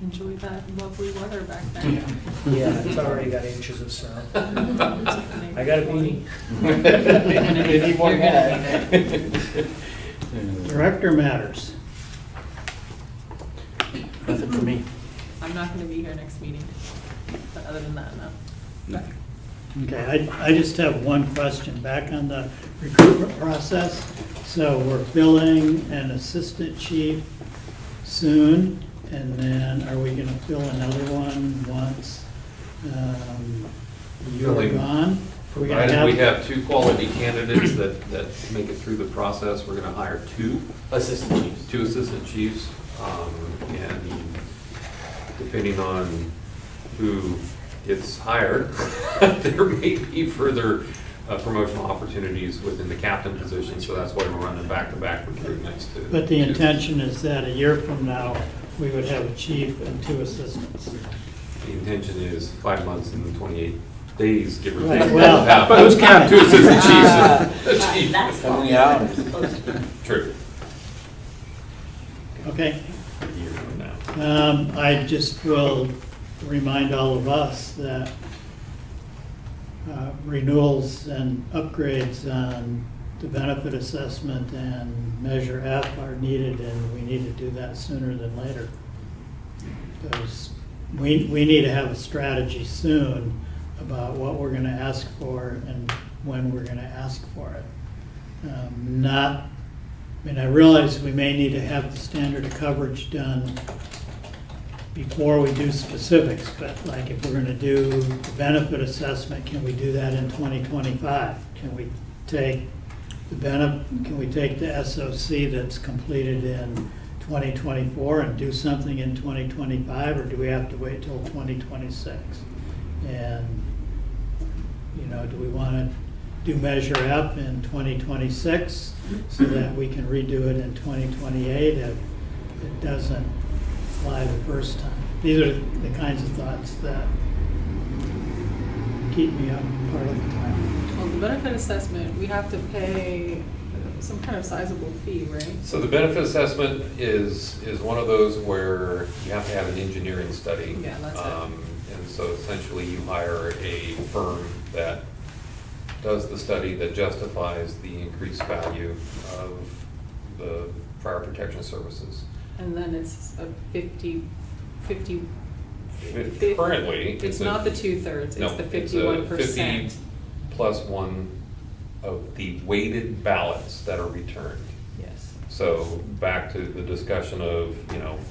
D: Enjoy that lovely weather back there.
E: Yeah, it's already got inches of snow. I got a beanie.
K: Any more
B: Director matters.
K: Nothing for me.
D: I'm not gonna be here next meeting, but other than that, no.
B: Okay, I just have one question, back on the recruitment process. So we're filling an assistant chief soon, and then are we gonna fill another one once you're
F: Filling-
B: gone? Are we gonna
F: Provided we have 2 quality candidates that make it through the process, we're gonna hire 2
K: Assistant chiefs.
F: 2 assistant chiefs. And depending on who gets hired, there may be further promotional opportunities within the captain position, so that's why we're running back-to-back recruitments to.
B: But the intention is that a year from now, we would have a chief and 2 assistants.
F: The intention is 5 months and 28 days, give or
B: Right,
F: take.
B: well,
F: Have
B: but who's counting?
F: 2 assistant chiefs and a chief.
C: That's
K: How many hours?
F: True.
B: Okay.
F: A year from now.
B: I just will remind all of us that renewals and upgrades on the benefit assessment and Measure F are needed, and we need to do that sooner than later. Because we need to have a strategy soon about what we're gonna ask for and when we're gonna ask for it. I realize we may need to have the standard of coverage done before we do specifics, but like if we're gonna do the benefit assessment, can we do that in 2025? Can we take the SOC that's completed in 2024 and do something in 2025, or do we have to wait till 2026? And, do we wanna do Measure F in 2026 so that we can redo it in 2028 if it doesn't fly the first time? These are the kinds of thoughts that keep me up part of the time.
D: Well, the benefit assessment, we have to pay some kind of sizable fee, right?
F: So the benefit assessment is one of those where you have to have an engineering study.
D: Yeah, that's it.
F: And so essentially you hire a firm that does the study that justifies the increased value of the fire protection services.
D: And then it's a 50.
F: Currently,
D: It's not the 2/3, it's the 51%.
F: 50 plus 1 of the weighted ballots that are returned.
D: Yes.
F: So back to the discussion of,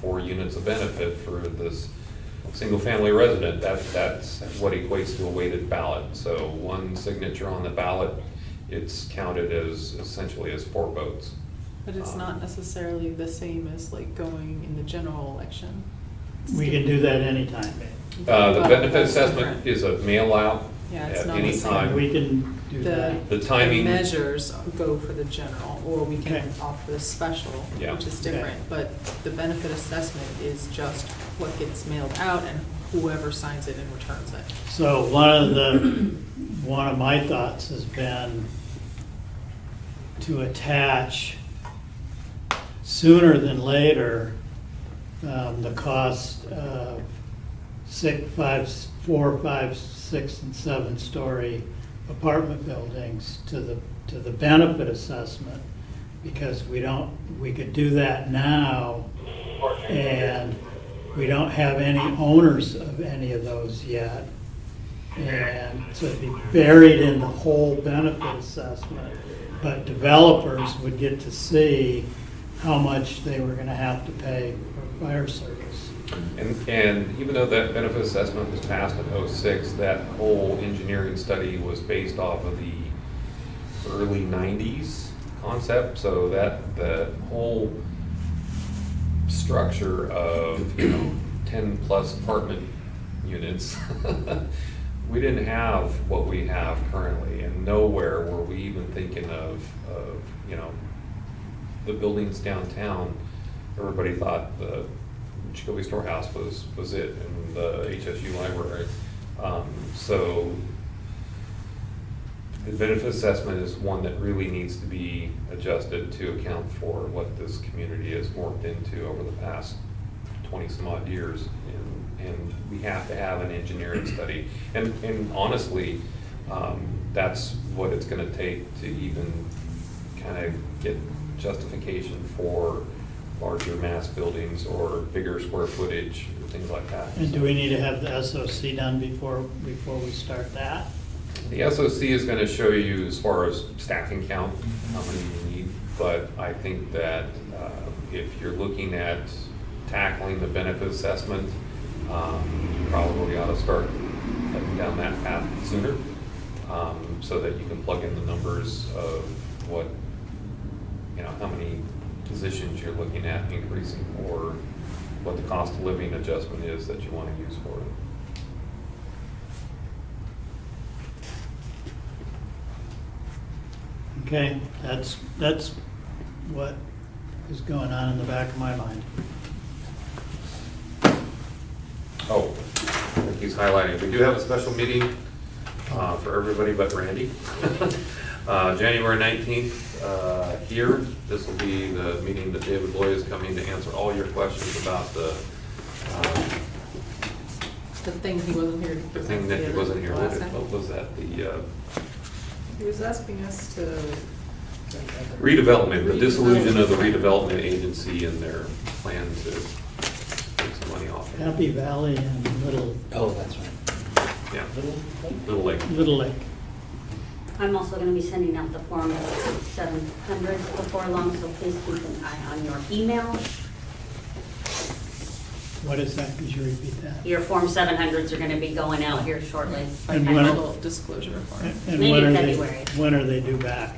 F: 4 units of benefit for this single-family resident, that's what equates to a weighted ballot. So 1 signature on the ballot, it's counted as essentially as 4 votes.
D: But it's not necessarily the same as like going in the general election.
B: We can do that anytime.
F: The benefit
D: That's
F: assessment
D: different.
F: is a mail out
D: Yeah, it's
F: at
D: not
F: any
D: the same.
F: time.
B: We can do that.
F: The timing-
D: measures go for the general, or we can
B: Okay.
D: opt for the special,
F: Yeah.
D: which is
B: Okay.
D: different. But the benefit assessment is just what gets mailed out and whoever signs it and returns it.
B: So one of my thoughts has been to attach sooner than later the cost of 4, 5, 6, and 7-story apartment buildings to the benefit assessment, because we could do that now, and we don't have any owners of any of those yet. And so it'd be buried in the whole benefit assessment, but developers would get to see how much they were gonna have to pay for fire service.
F: And even though that benefit assessment was passed in '06, that whole engineering study was based off of the early '90s concept. So that the whole structure of 10+ apartment units, we didn't have what we have currently, and nowhere were we even thinking of, you know, the buildings downtown. Everybody thought the Jacoby Storehouse was it, and the HSU library. So the benefit assessment is one that really needs to be adjusted to account for what this community has morphed into over the past 20 some odd years. And we have to have an engineering study. And honestly, that's what it's gonna take to even kind of get justification for larger mass buildings or bigger square footage, things like that.
B: And do we need to have the SOC done before we start that?
F: The SOC is going to show you as far as staffing count, how many you need, but I think that if you're looking at tackling the benefit assessment, you probably ought to start heading down that path sooner, so that you can plug in the numbers of what, you know, how many positions you're looking at increasing, or what the cost of living adjustment is that you want to use for it.
B: Okay, that's what is going on in the back of my mind.
F: Oh, I think he's highlighting, we do have a special meeting for everybody but Randy. January 19th here. This will be the meeting that David Loy is coming to answer all your questions about the
D: thing he wasn't here.
F: the thing that he wasn't here
D: last
F: with.
D: time.
F: What was that?
D: He was asking us to.
F: Redevelopment, the dissolution of the redevelopment agency and their plan to take some money off.
B: Happy Valley and Little
K: Oh, that's right.
F: Yeah, Little Lake.
B: Little Lake.
C: I'm also going to be sending out the Form 700 before long, so please keep an eye on your email.
B: What is that? Could you repeat that?
C: Your Form 700s are going to be going out here shortly.
B: And when-
D: Financial disclosure report.
B: And
C: Maybe
B: when are
C: February.
B: when are they due back?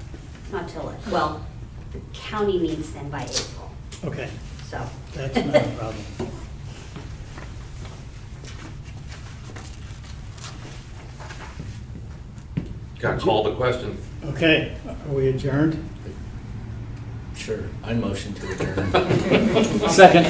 C: Not till it, well, the county needs them by April,
B: Okay,
C: so.
B: that's not a problem.
F: Got called the question.
B: Okay, are we adjourned?
K: Sure, I motion to adjourn.
G: Second.